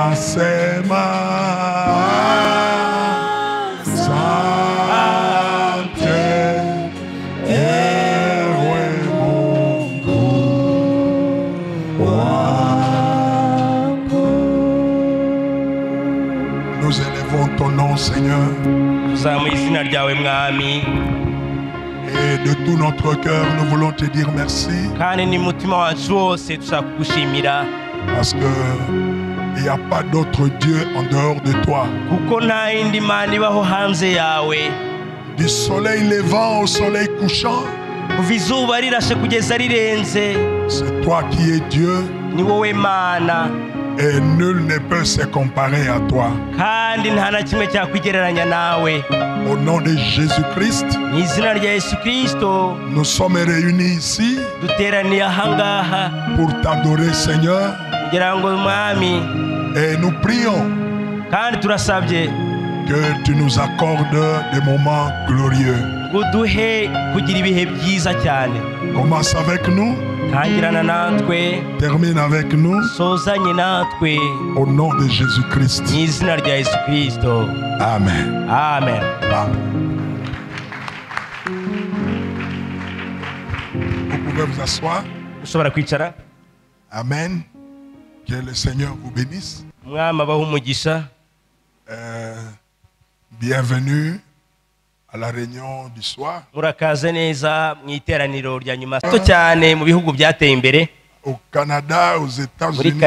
Nasema asante ewe Mungu wangu. Nous élevons ton nom, Seigneur. Et de tout notre cœur, nous voulons te dire merci. Parce que il n'y a pas d'autre Dieu en dehors de toi. Du soleil levant au soleil couchant, c'est toi qui es Dieu. Et nul ne peut se comparer à toi. Au nom de Jésus-Christ, nous sommes réunis ici pour t'adorer, Seigneur. Et nous prions que tu nous accordes des moments glorieux. Commence avec nous. Termine avec nous. Au nom de Jésus-Christ. Amen. Amen. Vous pouvez vous asseoir. Amen. Que le Seigneur vous bénisse. Bienvenue à la réunion du soir. Au Canada, aux États-Unis,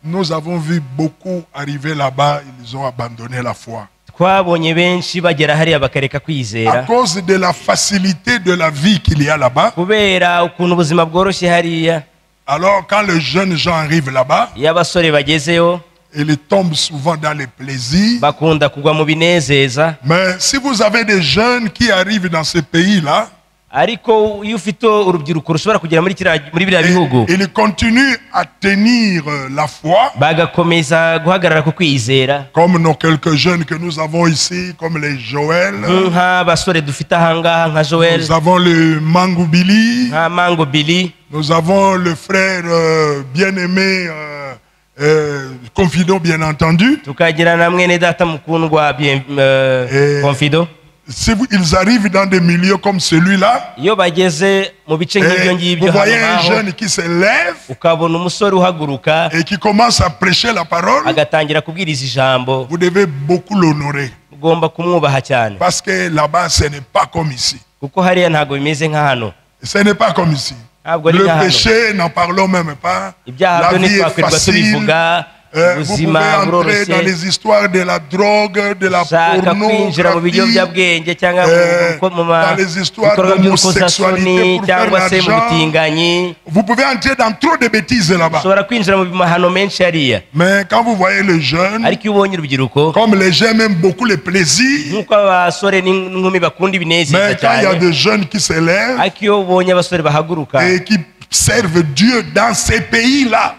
nous avons vu beaucoup arriver là-bas, ils ont abandonné la foi. À cause de la facilité de la vie qu'il y a là-bas. Alors quand les jeunes gens arrivent là-bas, ils tombent souvent dans les plaisirs. Mais si vous avez des jeunes qui arrivent dans ce pays-là, ils continuent à tenir la foi, comme nos quelques jeunes que nous avons ici, comme les Joël. Nous avons le Mango Billy. Nous avons le frère bien-aimé Confido, bien entendu. Si ils arrivent dans des milieux comme celui-là, vous voyez un jeune qui se lève et qui commence à prêcher la parole, vous devez beaucoup l'honorer. Parce que là-bas, ce n'est pas comme ici. Ce n'est pas comme ici. Le péché, n'en parlons même pas. La vie est facile. Vous pouvez entrer dans les histoires de la drogue, de la pornographie, dans les histoires d'homosexualité pour faire l'argent. Vous pouvez entrer dans trop de bêtises là-bas. Mais quand vous voyez les jeunes, comme les jeunes aiment beaucoup les plaisirs, mais quand il y a des jeunes qui s'élèvent et qui servent Dieu dans ces pays-là,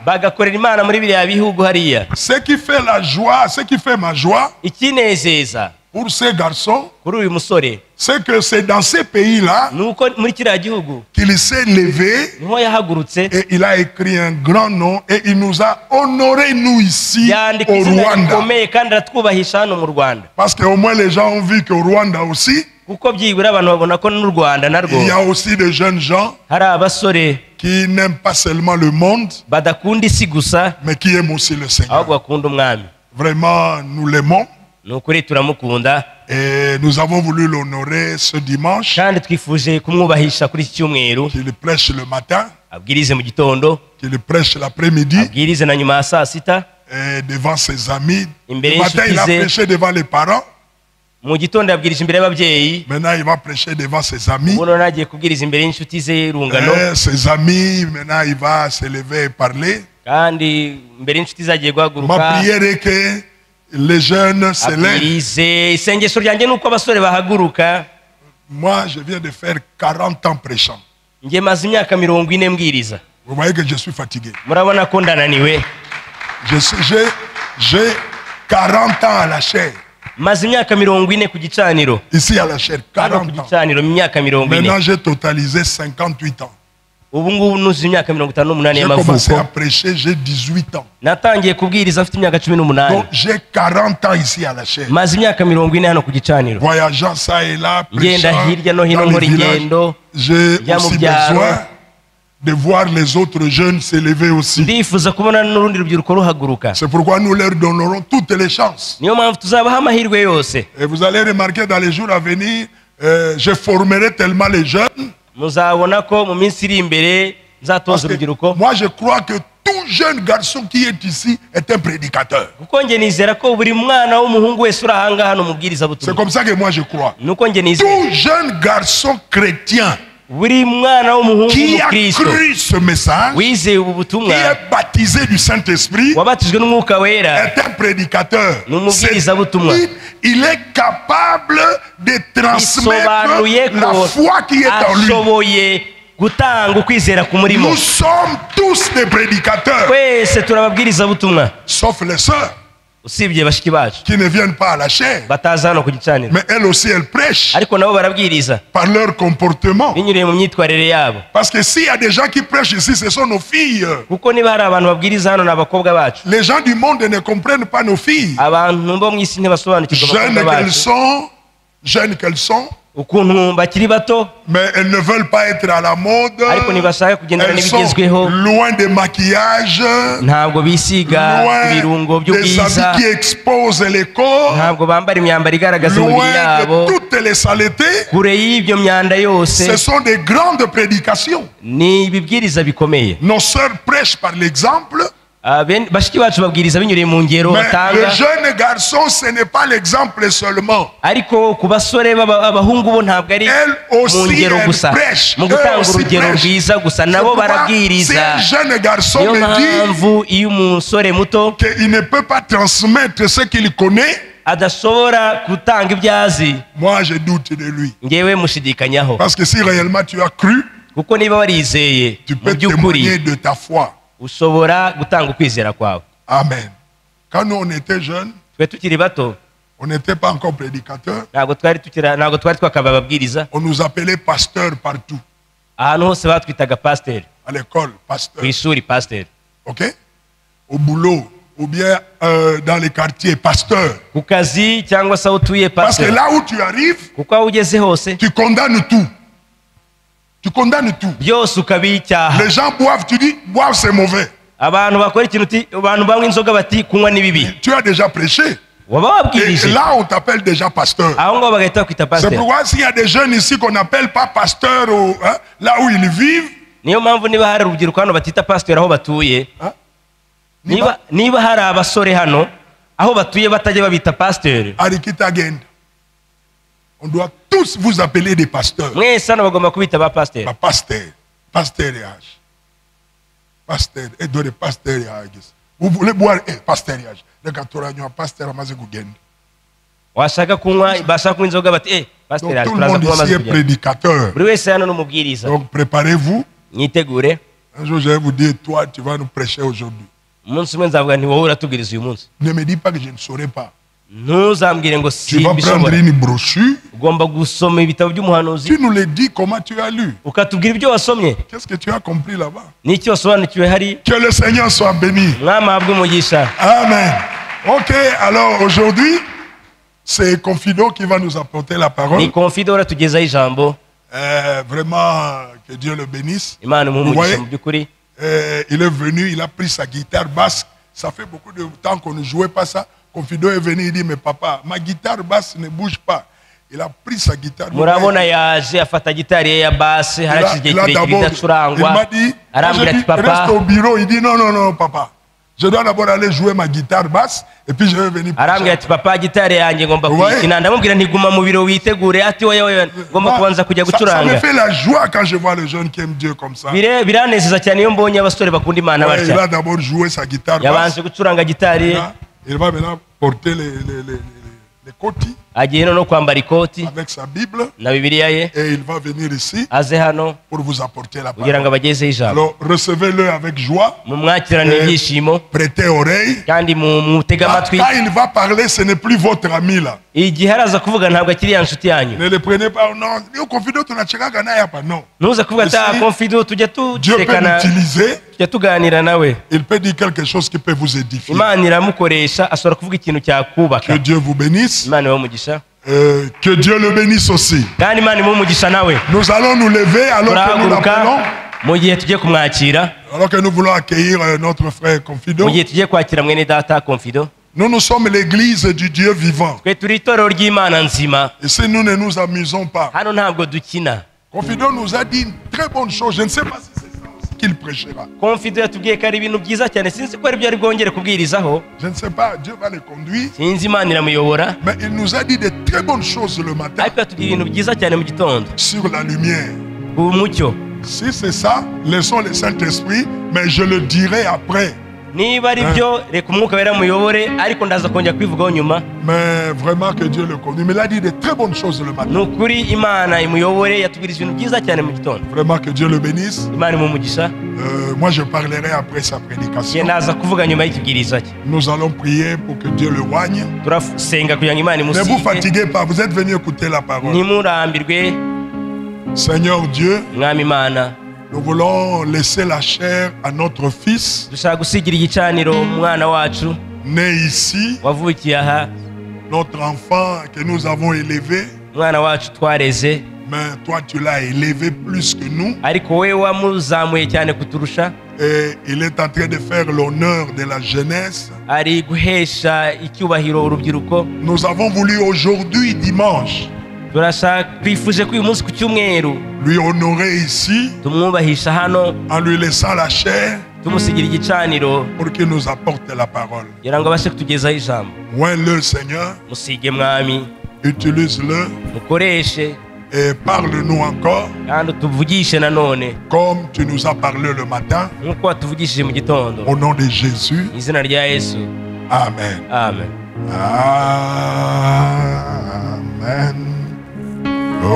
ce qui fait la joie, ce qui fait ma joie pour ces garçons, c'est que c'est dans ces pays-là qu'il s'est levé et il a écrit un grand nom et il nous a honorés nous ici au Rwanda. Parce qu'au moins les gens ont vu qu'au Rwanda aussi, il y a aussi des jeunes gens qui n'aiment pas seulement le monde, mais qui aiment aussi le Seigneur. Vraiment, nous l'aimons. Et nous avons voulu l'honorer ce dimanche. Qu'il prêche le matin, qu'il prêche l'après-midi, et devant ses amis. Le matin, il a prêché devant les parents. Maintenant, il va prêcher devant ses amis. Ses amis, maintenant, il va se lever et parler. Ma prière est que les jeunes se lèvent. Moi, je viens de faire 40 ans prêchant. Vous voyez que je suis fatigué. J'ai 40 ans à la chair. Ici à la chair, 40 ans. Maintenant, j'ai totalisé 58 ans. ubu ngubu nuzi imyaka 58 J'ai commencé à prêcher, j'ai 18 ans. natangiye kubwiriza afite imyaka 18. Donc j'ai 40 ans ici à la chaîne. maze imyaka 40 hano ku gicaniro, Voyageant ça et là, ngenda prêchant hirya no hino dans nkora les villages. ingendo. J'ai njya mu aussi byaro. besoin de voir les autres jeunes s'élever aussi. ndifuza kubona n'urundi rubyiruko ruhaguruka. C'est pourquoi nous leur donnerons toutes les chances. niyo mpamvu tuzabaha amahirwe yose. Et vous allez remarquer dans les jours à venir, je formerai tellement les jeunes. muzabona ko mu minsi iri imbere nzatoza urubyiruko. Moi je crois que tout jeune garçon qui est ici est un prédicateur. kuko nge nizera ko buri mwana w'umuhungu wese uri aha ngaha hano mubwiriza C'est butumwa. comme ça que moi je crois. nuko nge nizera Tout jeune garçon chrétien buri mwana w'umuhungu qui a w'umukristo cru ce message, wizeye ubu qui butumwa, est baptisé du Saint-Esprit, wabatijwe n'umwuka wera, est un prédicateur. n'umubwirizabutumwa. Il est capable de transmettre bisobanuye la ko foi qui est en lui. ashoboye gutanga ukwizera ku murimo. Nous sommes tous des prédicateurs, twese turababwirizabutumwa, sauf les sœurs usibye bashiki bacu qui ne viennent pas à la chair. bataza hano ku gicaniro, Mais elles aussi, elles prêchent ariko nabo barabwiriza par leur comportement. binyuriye mu myitwarire yabo. Parce que s'il y a des gens qui prêchent ici, ce sont nos filles. kuko niba hari abantu babwiriza hano ni abakobwa bacu. Les gens du monde ne comprennent pas nos filles. abantu bo mu isi ntibasobanukirwa Jeunes abakobwa qu'elles bacu sont, ukuntu bakiri bato, mais elles ne veulent pas être à la mode. ariko ntibashaka kugendana Elles sont n'ibigezweho, loin des maquillages, ntabwo bisiga loin ibirungo des by'ubwiza, habits qui exposent les corps, ntabwo bambara imyambaro igaragaza imibiri loin yabo, de toutes les saletés. kure y'ibyo myanda yose. Ce sont des grandes prédications. ni ibibwiriza bikomeye. Nos sœurs prêchent par l'exemple, bashiki bacu babwiriza binyuriye mu ngero mais le batanga, jeune garçon, ce n'est pas l'exemple seulement. ariko ku basore abahungu bo ntabwo ari Elle mu aussi, ngero elle gusa, prêche. mu Eux gutanga aussi urugero prêchent. rwiza gusa, C'est nabo pourquoi, si barabwiriza. un jeune garçon niyo me dit mpamvu iyo umusore muto qu'il ne peut pas transmettre ce qu'il connaît, adashobora gutanga ibyo azi, moi je doute de lui. ngewe mushidikanyaho. Parce que si réellement tu as cru, kuko niba warizeye tu mu peux témoigner by'ukuri de ta foi. ushobora gutanga ukwizera kwawe. Amen. Quand nous on était jeunes, twe tukiri bato on n'était pas encore prédicateurs, ntabwo twari twakaba ababwiriza. on nous appelait pasteurs partout. ahantu hose batwitaga pasiteri, À l'école, ku pasteur. ishuri pasiteri, Ok? Au boulot, ou bien dans les quartiers, pasteur. ku kazi cyangwa se aho utuye Parce que pasiteri. là où tu arrives, kuko aho ugeze hose tu condamnes tout. Tu condamnes tout. byose ukabicyaha. Les gens boivent, tu dis, boivent c'est mauvais. abantu bakora ikintu abantu banywa inzoga bati kunywa ni bibi, Tu as déjà prêché. waba Et wabwirije, là, on t'appelle déjà pasteur. aho ngaho bagahita bakwita C'est pasiteri. pourquoi s'il y a des jeunes ici qu'on n'appelle pas pasteur là où ils vivent, niyo mpamvu niba hari urubyiruko hano batita pasiteri aho batuye, hein, niba hari abasore hano aho batuye batajya babita pasiteri, Arikitagenda. On doit tous vous appeler des pasteurs. mwese hano bagomba kubita ba pasiteri. Pas pasteur. Pasteur et âge. Pasteur. Et de pasteur et âge. Vous voulez boire pasteur et âge. Le gâteau pasteur à Mazegugend. washaka kunywa bashaka kunywa inzoga bati pasiteri Donc yaje tout le turaza monde kunywa ici amazi est kugenda. prédicateur. buri wese hano ni umubwiriza. Donc préparez-vous. mwitegure, Un jour je vais vous dire, toi tu vas nous prêcher aujourd'hui. umunsi umwe nzavuga nti wowe uratubwiriza uyu munsi. Ne me dis pas que je ne saurais pas. ntuzambwire ngo Tu vas prendre simbishobora. une brochure. ugomba gusoma ibitabo by'umuhanuzi Tu nous le dis comment tu as lu. ukatubwira ibyo wasomye, Qu'est-ce que tu as compris là-bas? n'icyo wasobanukiwe hari. Que le Seigneur soit béni. mwami ahabwe umugisha. Amen. Ok, alors aujourd'hui, c'est Confido qui va nous apporter la parole. ni Confido uratugezaho ijambo. Vraiment, que Dieu le bénisse. imana imuhe Vous umugisha voyez, mu by'ukuri. il est venu, il a pris sa guitare basse. Ça fait beaucoup de temps qu'on ne jouait pas ça. Confido est venu, il dit, mais papa, ma guitare basse ne bouge pas. Il a pris sa guitare. murabona yaje afata gitari ye ya basi, harashize igihe kirekire il idacurangwa, m'a dit, arambwira ati reste papa, au bureau. Il dit, non, non, non, papa. Je dois d'abord aller jouer ma guitare basse et puis je vais venir. arambwira ati papa gitari yanjye ngomba Ouais. kuyikina. ndamubwira nti guma mu biro witegure, ati oya ngomba kubanza kujya Ça me gucuranga. fait la joie quand je vois les jeunes qui aiment Dieu comme ça. biranezeza cyane iyo mbonye abasore bakunda imana Ouais, il batya. va d'abord jouer sa guitare basse. yabanje gucuranga gitari ye, Il va maintenant porter les cotis. avec sa Bible et il va venir ici pour vous apporter la parole. Alors recevez-le avec joie, prêtez oreille, car quand il va parler, ce n'est plus votre ami là. Ne le prenez pas, non. Dieu peut l'utiliser. Il peut dire quelque chose qui peut vous édifier. Que Dieu vous bénisse. Que Dieu le bénisse aussi. Nous allons nous lever alors que nous l'appelons. Alors que nous voulons accueillir notre frère Confido. Nous sommes l'église du Dieu vivant. Et si nous ne nous amusons pas, Confido nous a dit une très bonne chose. Je ne sais pas si c'est ça aussi qu'il prêchera. Je ne sais pas, Dieu va le conduire. Mais il nous a dit de très bonnes choses le matin sur la lumière. Si c'est ça, laissons le Saint-Esprit, mais je le dirai après. Mais vraiment que Dieu le conduit. Mais il a dit de très bonnes choses le matin. Vraiment que Dieu le bénisse. Moi je parlerai après sa prédication. Nous allons prier pour que Dieu le oigne. Ne vous fatiguez pas, vous êtes venus écouter la parole. Seigneur Dieu, nous voulons laisser la chair à notre fils, né ici, notre enfant que nous avons élevé, mais toi tu l'as élevé plus que nous, et il est en train de faire l'honneur de la jeunesse. Nous avons voulu aujourd'hui, dimanche, lui honorer ici en lui laissant la chair pour qu'il nous apporte la parole. Oins-le, Seigneur, utilise-le et parle-nous encore comme tu nous as parlé le matin. Au nom de Jésus. Amen. Amen. Amen. Oh.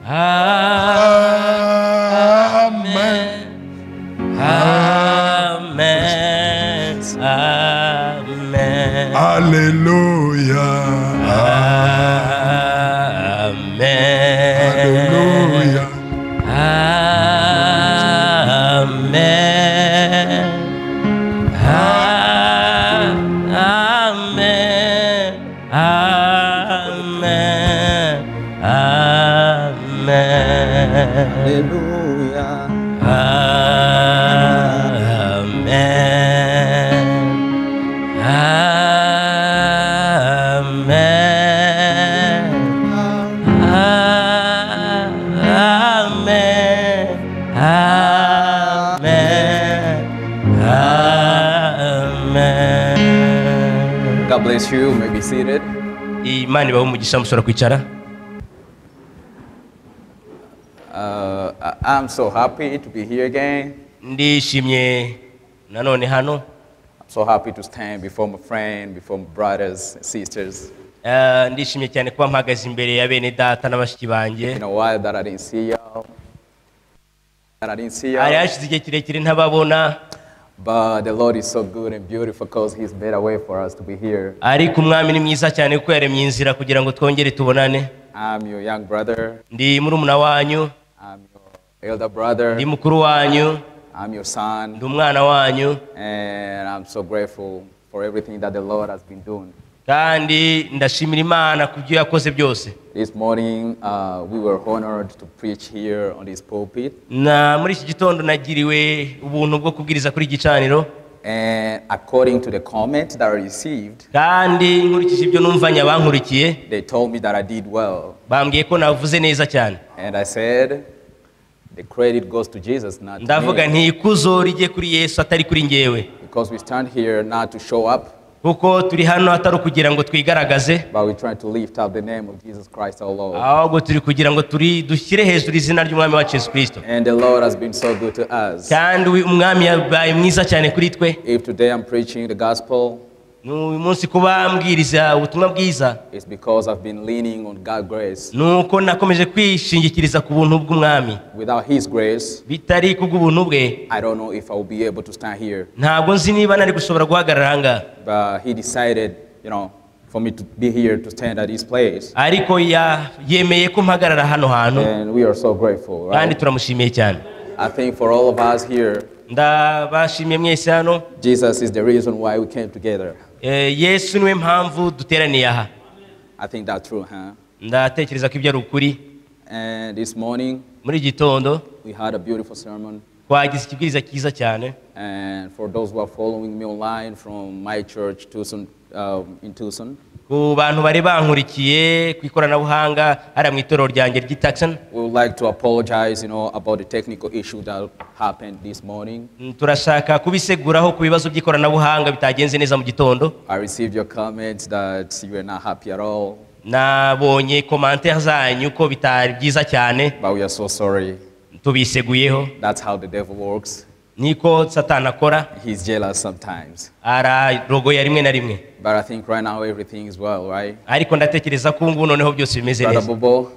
Amen. Amen. Amen. Alléluia. Amen. Alléluia. Amen. Amen. Amen. Amen. Hallelujah. Amen. Amen. Amen. Amen. God bless you. You may be seated. Imana ibahe umugisha mushobora kwicara. I'm so happy to be here again. Ndishimye nanone hano. I'm so happy to stand before my friend, before my brothers and sisters. Ndishimye cyane kuba mpagaze imbere ya bene data n'abashiki banjye. In a while that I didn't see y'all. Ari hashize igihe kirekire ntababona. But the Lord is so good and beautiful because He's made a way for us to be here. Ariko umwami ni mwiza cyane kuko yaremye inzira kugira ngo twongere tubonane. I'm your young brother. Ndi murumuna wanyu. I'm your elder brother. Ndi mukuru wanyu. I'm your son. Ndi umwana wanyu. And I'm so grateful for everything that the Lord has been doing. Kandi ndashimira Imana kubyo yakoze byose. This morning we were honored to preach here on this pulpit. Na muri iki gitondo nagiriwe ubuntu bwo kubwiriza kuri gicaniro. And according to the comments that I received, kandi nkurikije ibyo numvanye abankurikiye, they told me that I did well. Bambwiye ko navuze neza cyane. And I said the credit goes to Jesus, not to ndavuga me. nti ikuzo rije kuri Yesu atari kuri ngewe. Because we stand here not to show up. kuko turi hano atari kugira ngo twigaragaze, but we're trying to lift up the name of Jesus Christ our Lord. ahubwo turi kugira ngo dushyire hejuru izina ry'umwami wacu Yesu Kristo. And the Lord has been so good to us. kandi umwami yabaye mwiza cyane kuri twe. If today I'm preaching the gospel, uyu munsi kuba mbwiriza ubutumwa bwiza, it's because I've been leaning on God's grace. nuko nakomeje kwishingikiriza ku buntu bw'umwami. Without His grace, bitari kubw'ubuntu bwe, I don't know if I will be able to stand here. ntabwo nzi niba nari gushobora guhagarara aha ngaha. But He decided, for me to be here to stand at His place. ariko yemeye ko mpagarara hano hantu, And we are so grateful, kandi right? turamushimiye cyane. I think for all of us here, ndabashimiye mwese hano. Jesus is the reason why we came together. Yesu niwe mpamvu duteraniye aha. I think that's true, huh? ndatekereza ko ibyo ari ukuri. And this morning, muri gitondo we had a beautiful sermon. twagize ikibwiriza cyiza cyane. And for those who are following me online from my church, Tucson, in Tucson, ku bantu bari bankurikiye ku ikoranabuhanga hariya mu itorero ryanjye ry'i Tucson, we would like to apologize, about the technical issue that happened this morning. turashaka kubiseguraho ku bibazo by'ikoranabuhanga bitagenze neza mu gitondo. I received your comments that you were not happy at all. nabonye commentaire zanyu ko bitari byiza cyane, But we are so sorry. tubiseguyeho. That's how the devil works. niko satani akora, He's jealous sometimes. ararogoya rimwe na rimwe. But I think right now everything is well, right? ariko ndatekereza ko ubu noneho byose bimeze Brother neza. Bobo,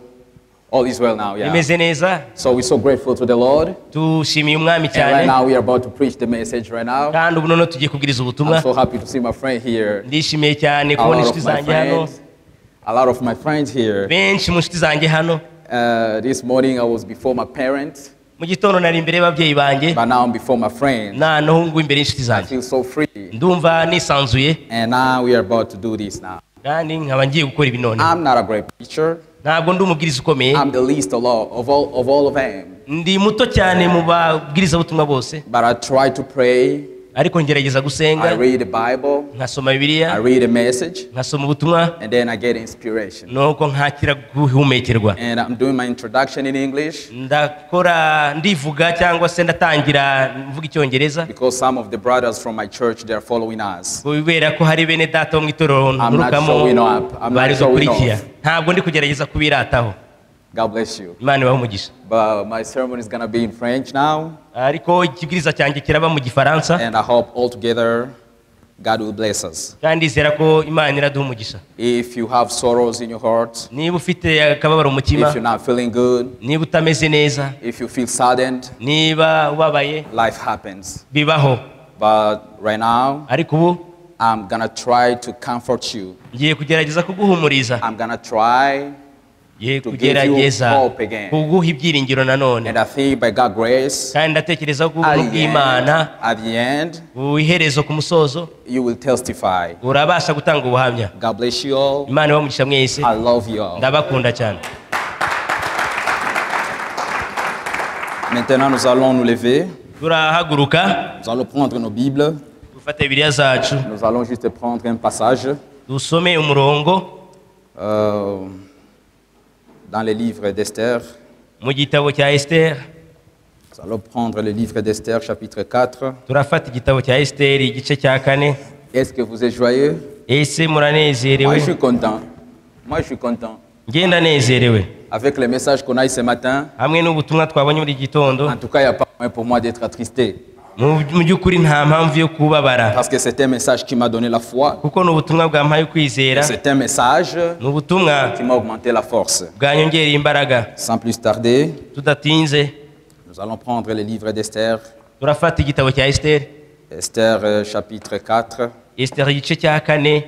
all is well now, yeah. bimeze neza. So we're so grateful to the Lord. tushimiye umwami And right cyane, now we are about to preach the message right now. kandi ubu noneho tugiye kubwiriza ubutumwa. I'm so happy to see my friend here. ndishimiye cyane A kubona lot inshuti of my zanjye hano, friends. A lot of my friends here. benshi mu nshuti zanjye hano. This morning I was before my parents, mu gitondo nari imbere y'ababyeyi banjye, but now I'm before my friends. noneho ngubu imbere y'inshuti I zanjye. feel so free. ndumva nisanzuye, And now we are about to do this now. kandi nkaba ngiye gukora ibi none. I'm not a great preacher. ntabwo ndi umubwiriza ukomeye, I'm the least of all of them. ndi muto cyane mu babwirizabutumwa bose, But I try to pray. ariko ngerageza I gusenga, read the Bible. nkasoma I bibiliya, read a message. nkasoma ubutumwa, And then I get inspiration. nuko nkakira guhumekerwa. And I'm doing my introduction in English ndivuga cyangwa se ndatangira mvuga icyongereza, because some of the brothers from my church, they are following us. kubera ko hari bene data bo mu itorero nturukamo showing up. I'm not bari showing gukurikira. off. ntabwo ndi kugerageza kubirataho. God bless you. imana ibahe umugisha. But my sermon is going to be in French now. ariko ikibwiriza cyanjye kiraba mu gifaransa, And I hope all together God will bless us. kandi izera ko imana iraduha umugisha. If you have sorrows in your heart, niba ufite akababaro mu mutima, if you're not feeling good, niba utameze neza, if you feel saddened, niba ubabaye, life happens. bibaho. But right now, ariko ubu I'm going to try to comfort you. ngiye kugerageza kuguhumuriza, I'm going to try, ngiye to give you kugerageza hope again. kuguha ibyiringiro nanone. And I think by God's grace, kandi ndatekereza ko at ubuntu the end, bw'imana, at the end, iherezo ku musozo, you will testify. urabasha gutanga ubuhamya. God bless you all. imana ibahe umugisha mwese, I love you all. ndabakunda cyane. Maintenant, nous allons nous lever. turahaguruka, Nous allons prendre nos Bibles. dufate bibiliya zacu, Nous allons juste prendre un passage dusome umurongo dans le livre d'Esther. mu gitabo cya Esiteri. Nous allons prendre le livre d'Esther, chapitre 4. turafata igitabo cya Esiteri igice cya 4. Est-ce que vous êtes joyeux? ese Moi, muranezerewe? je suis content. Moi, je suis content. njye ndanezerewe Avec le message qu'on a eu ce matin, hamwe n'ubutumwa twabonye muri gitondo. en tout cas, il n'y a pas moyen pour moi d'être attristé. mu by'ukuri nta mpamvu yo kubabara, Parce que c'est un message qui m'a donné la foi. kuko ni ubutumwa bwampaye ukwizera, C'est un message ni ubutumwa qui m'a augmenté la force. bwanyongereye imbaraga. Sans plus tarder, tudatinze nous allons prendre le livre d'Esther. turafata igitabo cya Esiteri. Esther, chapitre 4. Esiteri igice cya 4,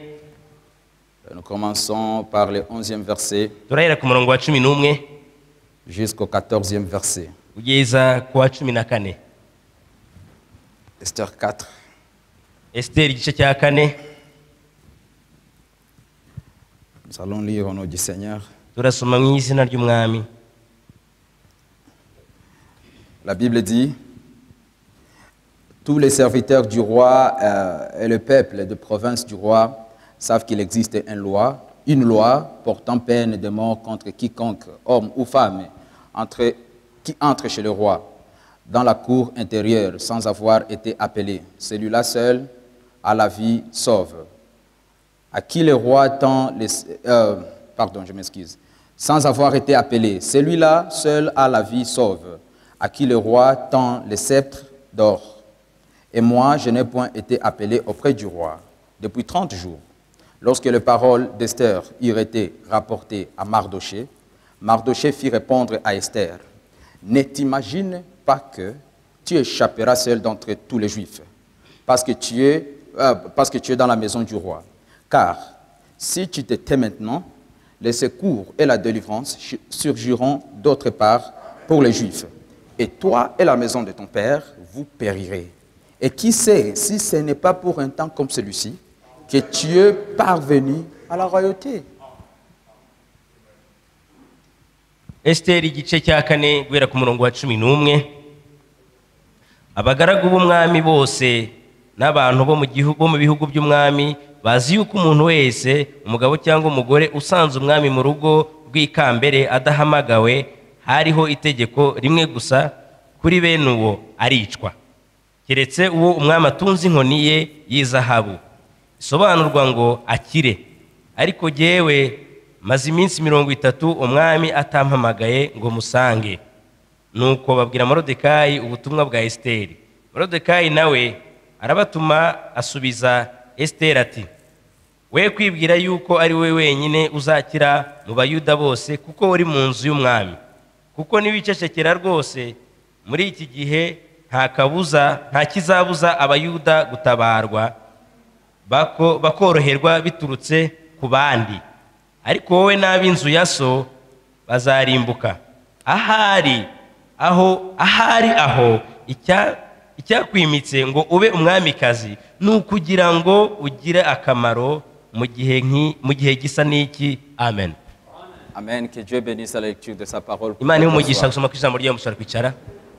Nous commençons par le 11e verset turahera ku murongo wa 11 jusqu'au 14e verset. kugeza ku wa 14. Esther 4. Esiteri igice cya 4, Nous allons lire au nom du Seigneur. turasoma mu izina ry'umwami. La Bible dit: tous les serviteurs du roi et le peuple de province du roi savent qu'il existe une loi portant peine de mort contre quiconque, homme ou femme, qui entre chez le roi dans la cour intérieure sans avoir été appelé. Celui-là seul a la vie sauve. À qui le roi tend les... pardon, je m'excuse. Sans avoir été appelé, celui-là seul a la vie sauve, à qui le roi tend le sceptre d'or. Et moi, je n'ai point été appelé auprès du roi depuis 30 jours. Lorsque les paroles d'Esther eurent été rapportées à Mardoché, Mardoché fit répondre à Esther, « Ne t'imagine pas que tu échapperas seul d'entre tous les Juifs, parce que tu es dans la maison du roi. Car si tu te tais maintenant, les secours et la délivrance surgiront d'autre part pour les Juifs. Et toi et la maison de ton père, vous périrez. Et qui sait si ce n'est pas pour un temps comme celui-ci que tu es parvenu à la royauté. » Esther igice cya kane guhera ku murongo wa 11. Abagaragu b'umwami bose n'abantu bo mu bihugu by'umwami bazi yuko umuntu wese umugabo cyangwa umugore usanze umwami mu rugo rw'ikambere adahamagawe hariho itegeko rimwe gusa kuri bene uwo aricwa, keretse uwo umwami atunze inkoni ye y'izahabu, isobanurwa ngo akire. Ariko jyewe maze iminsi 30 umwami atampamagaye ngo musange. Nuko babwira Morodekayi ubutumwa bwa Esteri. Morodekayi nawe arabatuma asubiza Esteri ati, we kwibwira yuko ari we wenyine uzakira mu bayuda bose kuko uri mu nzu y'umwami. Kuko nibicecekera rwose muri iki gihe nta kizabuza abayuda gutabarwa bakoroherwa biturutse ku bandi. Ariko wowe n'ab'inzu ya so bazarimbuka. Ahari aho icyakwimitse ngo ube umwamikazi ni ukugira ngo ugire akamaro mu gihe gisa n'iki. Amen. Amen. Que Dieu bénisse la lecture de sa parole. Imana y'umugisha gusoma kw'ijambo rye mushobora kwicara.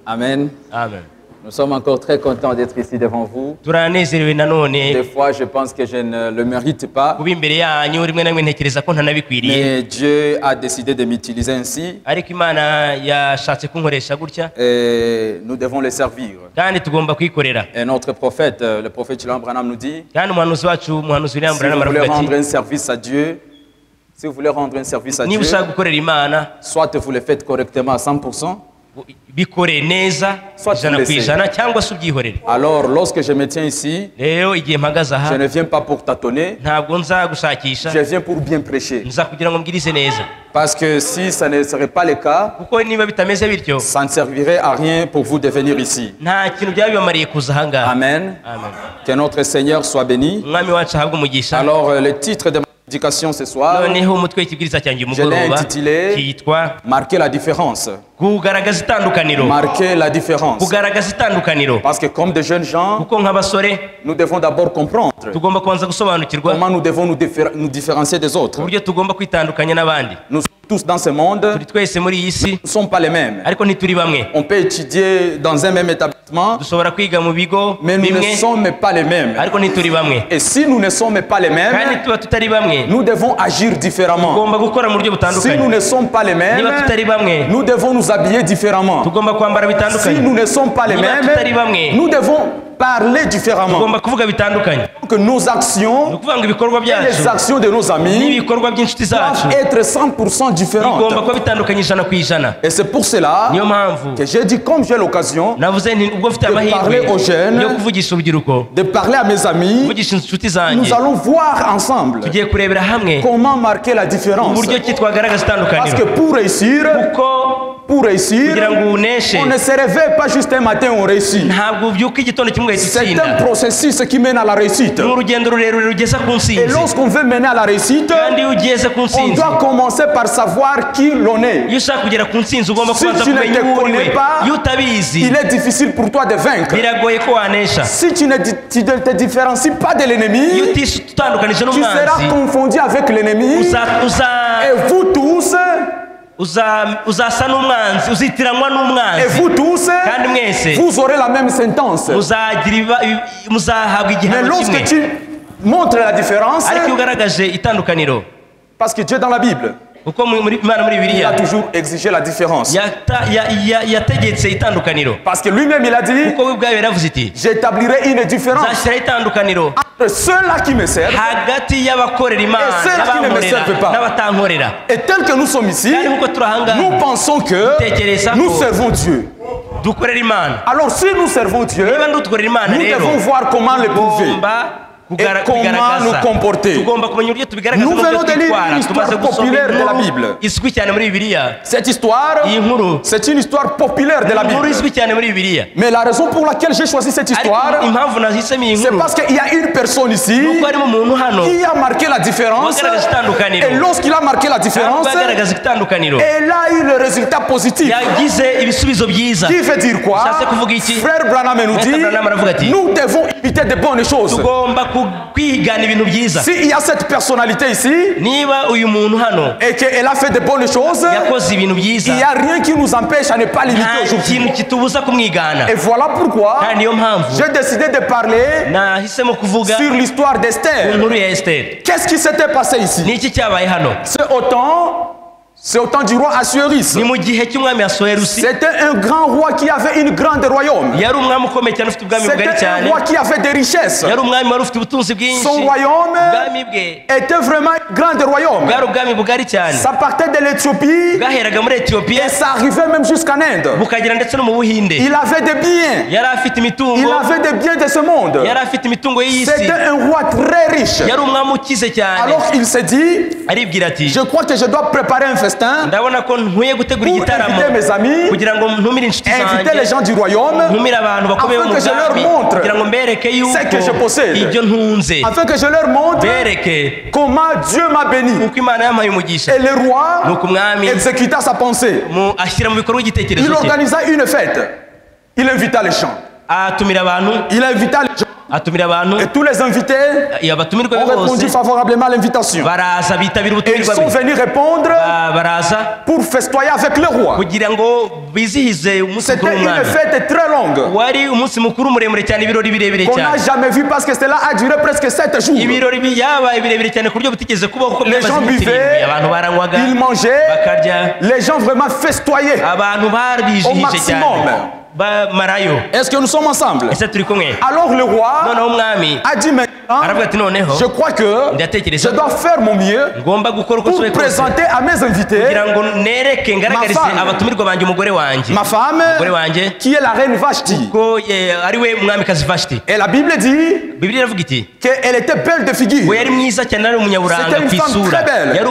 Amen. Amen. Nous sommes encore très contents d'être ici devant vous. Turanezerewe nanone. Des fois, je pense que je ne le mérite pas. Kuba imbere yanyu rimwe na rimwe ntekereza ko ntanabikwiriye. Mais Dieu a décidé de m'utiliser ainsi. Ariko Imana yashatse kunkoresha gutya. Et nous devons le servir. Kandi tugomba kwikorera. Et notre prophète, le prophète William Branham nous dit, kandi umuhanuzi wacu umuhanuzi William Branham aravuga ati, si vous voulez rendre un service à Dieu, si vous voulez rendre un service à Dieu, soit vous le faites correctement à 100%, bikore neza ijana ku ijana cyangwa se ubyihorere. Alors lorsque je me tiens ici, rero igihe mpagaze aha, je ne viens pas pour tâtonner, ntabwo nzagushakisha, je viens pour bien prêcher. nza kugira ngo mbwirize neza. Parce que si ça ne serait pas le cas, kuko niba bitameze bityo, ça ne servirait à rien pour vous de venir ici. nta kintu byabibamariye kuza aha ngaha. Amen. Amen. Que notre Seigneur soit béni. Umwami wacu ahabwe umugisha. Alors le titre de éducation ce soir, je l'ai intitulé Marquer la différence. Marquer la différence. Parce que comme de jeunes gens, nous devons d'abord comprendre comment nous devons nous différencier des autres. Nous sommes tous dans ce monde, nous ne sommes pas les mêmes. On peut étudier dans un même établissement, mais nous ne sommes pas les mêmes. Et si nous ne sommes pas les mêmes, nous devons agir différemment. Si nous ne sommes pas les mêmes, nous devons nous habiller différemment. Si nous ne sommes pas les mêmes, nous devons parler différemment. Que nos actions et les actions de nos amis doivent être 100% différentes. Et c'est pour cela que j'ai dit, comme j'ai l'occasion de parler aux jeunes, de parler à mes amis, nous allons voir ensemble comment marquer la différence. Parce que pour réussir, on ne se réveille pas juste un matin, on réussit. C'est un processus qui mène à la réussite. Et lorsqu'on veut mener à la réussite, on doit commencer par savoir qui l'on est. Si tu ne te connais pas, il est difficile pour toi de vaincre. Si tu ne te différencies pas de l'ennemi, tu seras confondu avec l'ennemi. Et vous tous, et vous tous, vous aurez la même sentence. Mais lorsque tu montres la différence, parce que Dieu dans la Bible, Il a toujours exigé la différence. Parce que lui-même il a dit, j'établirai une différence entre ceux-là qui me servent et ceux-là qui ne me servent pas. Et tel que nous sommes ici, nous pensons que nous servons Dieu. Alors si nous servons Dieu, nous devons voir comment le prouver et comment nous comporter. Nous venons de lire une histoire populaire de la Bible. Cette histoire, c'est une histoire populaire de la Bible. Mais la raison pour laquelle j'ai choisi cette histoire, c'est parce qu'il y a une personne ici qui a marqué la différence. Et lorsqu'il a marqué la différence, elle a eu le résultat positif. Qui veut dire quoi? Frère Branham nous dit, nous devons éviter de bonnes choses. S'il y a cette personnalité ici et qu'elle a fait de bonnes choses, il n'y a rien qui nous empêche à ne pas l'imiter aujourd'hui. Et voilà pourquoi j'ai décidé de parler sur l'histoire d'Esther. Qu'est-ce qui s'était passé ici? C'est au temps du roi Assuérus. C'était un grand roi qui avait une grande royaume. C'était un roi qui avait des richesses. Son royaume était vraiment un grand royaume. Ça partait de l'Éthiopie et ça arrivait même jusqu'en Inde. Il avait des biens. Il avait des biens de ce monde. C'était un roi très riche. Alors il s'est dit, je crois que je dois préparer un festin pour inviter mes amis, inviter les gens du royaume, afin que je leur montre ce que je possède, afin que je leur montre comment Dieu m'a béni. Et le roi exécuta sa pensée. Il organisa une fête. Il invita les gens. Il invita les gens. Et tous les invités ont répondu favorablement à l'invitation. Et ils sont venus répondre pour festoyer avec le roi. C'était une fête très longue qu'on n'a jamais vue parce que cela a duré presque 7 jours. Les gens buvaient, ils mangeaient, les gens vraiment festoyaient au maximum. Est-ce que nous sommes ensemble? Alors le roi a dit maintenant, je crois que je dois faire mon mieux pour présenter à mes invités ma femme qui est la reine Vashti. Et la Bible dit qu'elle était belle de figure. C'était une femme très belle. Et le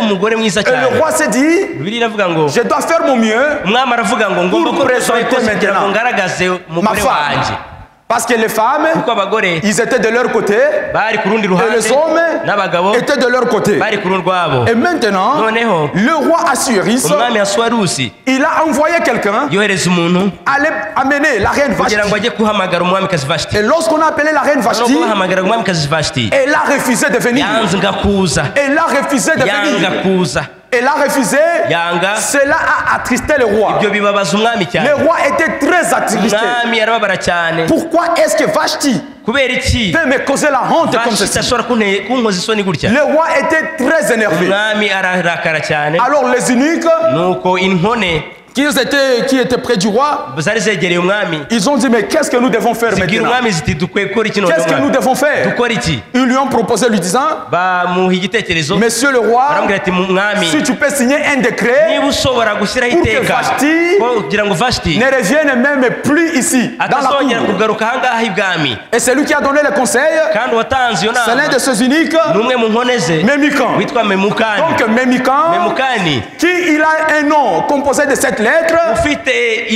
roi s'est dit, je dois faire mon mieux pour présenter maintenant ma femme. Parce que les femmes, ils étaient de leur côté et les hommes étaient de leur côté. Et maintenant, le roi Assuérus, il a envoyé quelqu'un aller amener la reine Vashti. Et lorsqu'on a appelé la reine Vashti, elle a refusé de venir. Elle a refusé de venir. Elle a refusé. Cela a attristé le roi. Le roi était très attristé. Pourquoi est-ce que Vashti peut me causer la honte comme ceci? Le roi était très énervé. Alors les eunuques qui étaient près du roi, ils ont dit, mais qu'est-ce que nous devons faire maintenant? Qu'est-ce que nous devons faire? Ils lui ont proposé, lui disant, Monsieur le roi, si tu peux signer un décret pour que Vashti ne revienne même plus ici dans la cour. Et c'est lui qui a donné le conseil. C'est l'un de ces eunuques, Memucan. Donc Memucan, qui il a un nom composé de 7 lettres, qui était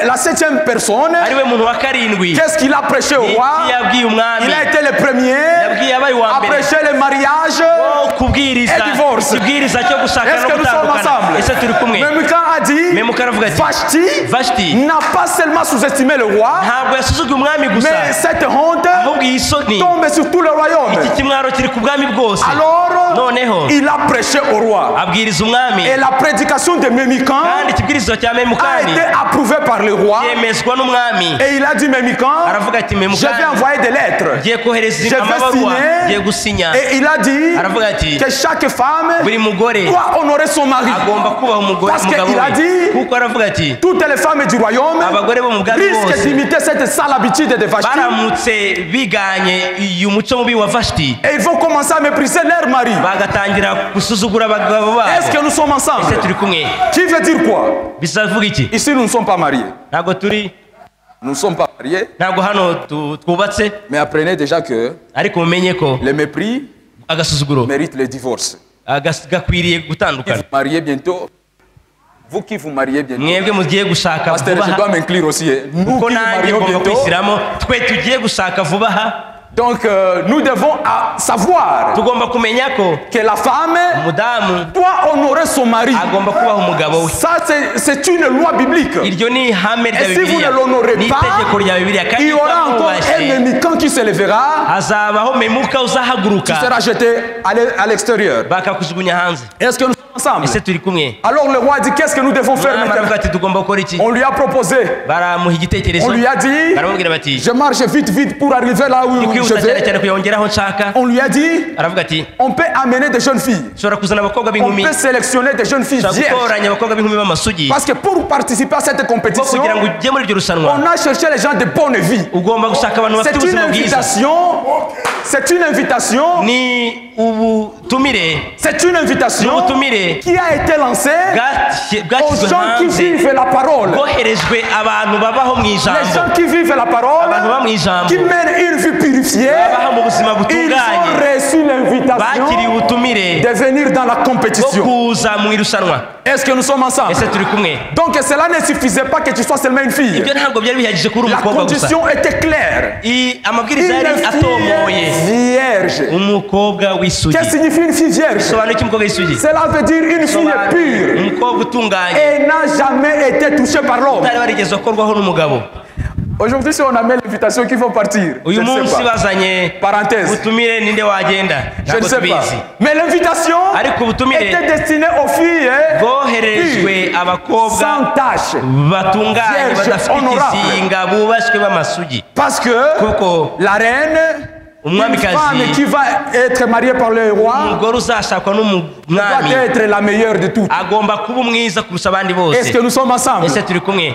la 7e personne. Qu'est-ce qu'il a prêché au roi? Il a été le premier à prêcher le mariage et divorce. Est-ce que nous sommes ensemble? Memucan a dit, Vashti n'a pas seulement sous-estimé le roi, mais cette honte tombe sur tout le royaume. Alors, il a prêché au roi. Et la prédication de Memucan a été approuvée par le roi. Et il a dit, Memucan, je vais envoyer des lettres. Je vais signer. Et il a dit que chaque femme doit honorer son mari. Parce qu'il a dit, toutes les femmes du royaume risquent d'imiter cette sale habitude de Vashti. Et ils vont commencer à mépriser leur mari. Est-ce que nous sommes ensemble? Qui veut dire quoi? Ici nous ne sommes pas mariés. Nous ne sommes pas mariés. Mais apprenez déjà que le mépris mérite le divorce. Vous mariez bientôt. Vous qui vous mariez bientôt. Pasteur, je dois m'inclure aussi. Nous qui nous marions bientôt. Donc nous devons savoir que la femme doit honorer son mari. Ça c'est une loi biblique. Et si vous ne l'honorez pas, il y aura encore un Memucan qui se lèvera. Tu seras jeté à l'extérieur. Est-ce que nous sommes ensemble? Alors le roi dit, qu'est-ce que nous devons faire maintenant? On lui a proposé. On lui a dit, je marche vite pour arriver là où je vais. On lui a dit, on peut amener des jeunes filles. On peut sélectionner des jeunes filles vierges. Parce que pour participer à cette compétition, on a cherché les gens de bonne vie. C'est une invitation. C'est une invitation. C'est une invitation qui a été lancée aux gens qui vivent la parole. Les gens qui vivent la parole, qui mènent une vie purifiée, ils ont reçu l'invitation de venir dans la compétition. Est-ce que nous sommes ensemble? Donc cela ne suffisait pas que tu sois seulement une fille. La condition était claire. Une fille vierge. Qu'est-ce que signifie une fille vierge? Cela veut dire une fille pure et n'a jamais été touchée par l'homme. Aujourd'hui, si on amène l'invitation, qui vont partir? Je ne sais pas. Parenthèse. Je ne sais pas. Mais l'invitation était destinée aux filles pures, sans tâche, vierges, honorables. Parce que la reine, une femme qui va être mariée par le roi doit être la meilleure de toutes. Est-ce que nous sommes ensemble?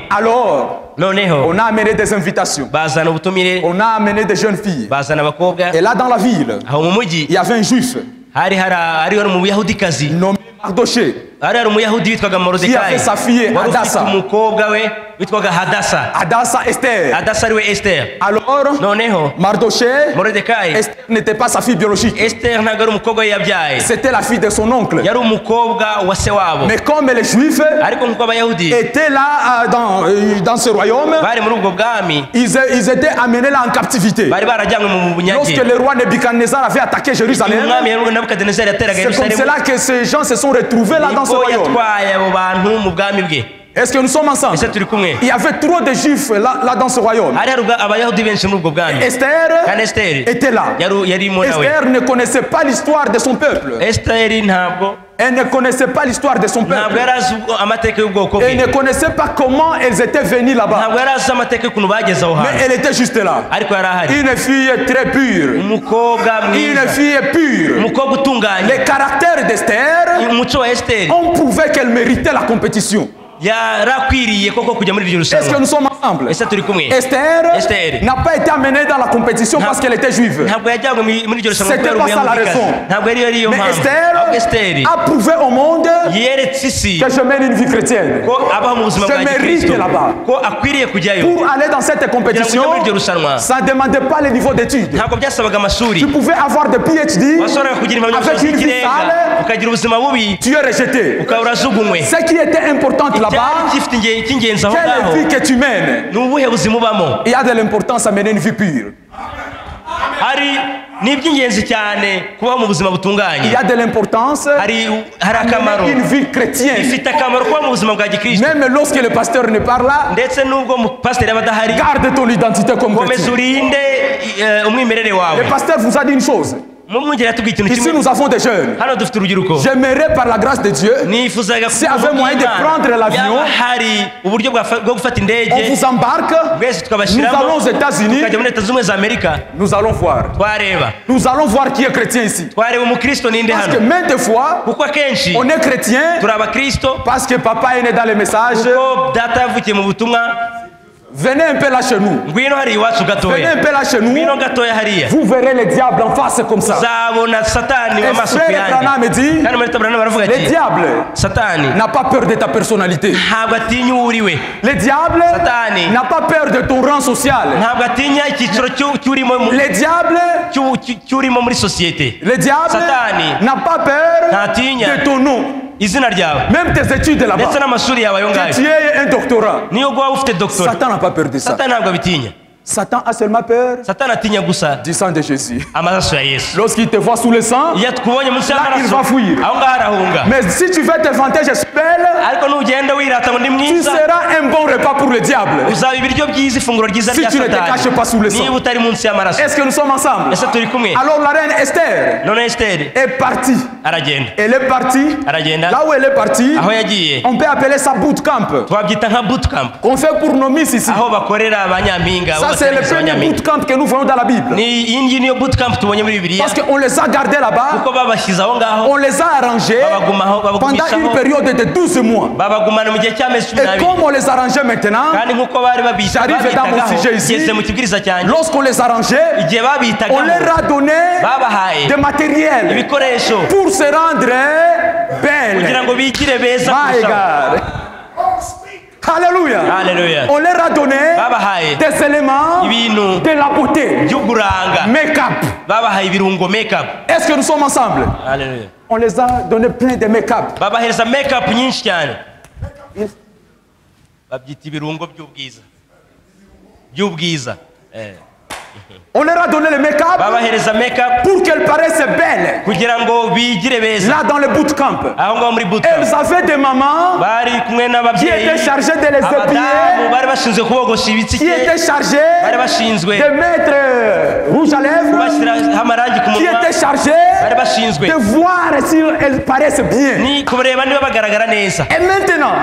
Alors, on a amené des invitations. On a amené des jeunes filles. Et là dans la ville, il y avait un juif nommé Mardoché, qui avait sa fille Hadassa Esther. Alors Mardoché, Esther n'était pas sa fille biologique. C'était la fille de son oncle. Mais comme les Juifs étaient là dans ce royaume, ils étaient amenés là en captivité. Lorsque le roi Nebuchadnezzar avait attaqué Jérusalem, c'est comme cela que ces gens se sont retrouvés là dans ce royaume. Est-ce que nous sommes ensemble? Il y avait trop de juifs là dans ce royaume. Esther était là. Esther ne connaissait pas l'histoire de son peuple. Elle ne connaissait pas l'histoire de son peuple. Elle ne connaissait pas comment elles étaient venues là-bas. Mais elle était juste là. Une fille très pure. Une fille pure. Les caractères d'Esther ont prouvé qu'elle méritait la compétition. Est-ce que nous sommes ensemble? Esther n'a pas été amenée dans la compétition parce qu'elle était juive. C'était pas ça la raison. Mais Esther a prouvé au monde que je mène une vie chrétienne. Je mérite là-bas. Pour aller dans cette compétition, ça ne demandait pas le niveau d'études. Tu pouvais avoir des PhD avec une vie sale, tu es rejeté. Ce qui était important là-bas, quelle vie que tu mènes. Il y a de l'importance à mener une vie pure. Il y a de l'importance. Une vie chrétienne. Même lorsque le pasteur ne parle là, garde ton identité comme chrétien. Le pasteur vous a dit une chose. Ici nous avons des jeunes. J'aimerais par la grâce de Dieu, si avait moyen de prendre l'avion, on vous embarque, nous allons aux États-Unis, nous allons voir. Nous allons voir qui est chrétien ici. Parce que maintes fois, on est chrétien parce que papa est né dans les messages. Venez un peu là chez nous. Venez un peu là chez nous. Vous verrez le diable en face comme ça. Et frère Branham me dit, le diable n'a pas peur de ta personnalité. Le diable n'a pas peur de ton rang social. Le diable n'a pas peur de ton nom. Même tes études là-bas. Que tu aies un doctorat. Satan n'a pas peur de ça. Satan a seulement peur du sang de Jésus. Lorsqu'il te voit sous le sang, là, il va fuir. Mais si tu veux te vanter, j'espère, tu seras un bon repas pour le diable. Si tu ne te caches pas sous le sang. Est-ce que nous sommes ensemble? Alors la reine Esther est partie. Elle est partie. Là où elle est partie, on peut appeler ça bootcamp. Qu'on fait pour nos miss ici. C'est le premier bootcamp que nous voyons dans la Bible. Parce qu'on les a gardés là-bas. On les a arrangés pendant une période de 12 mois. Et comme on les a arrangés maintenant, j'arrive dans mon sujet ici. Lorsqu'on les a arrangés, on leur a donné des matériels pour se rendre belles. My God. Alléluia. On leur a donné des éléments de la beauté. Make-up. Est-ce que nous sommes ensemble? Alléluia. On les a donné plein de make-up. On leur a donné le make-up pour qu'elles paraissent belles. Là dans le bootcamp, elles avaient des mamans qui étaient chargées de les habiller, qui étaient chargées de mettre rouge à lèvres, qui étaient chargées de voir si elles paraissent bien. Et maintenant,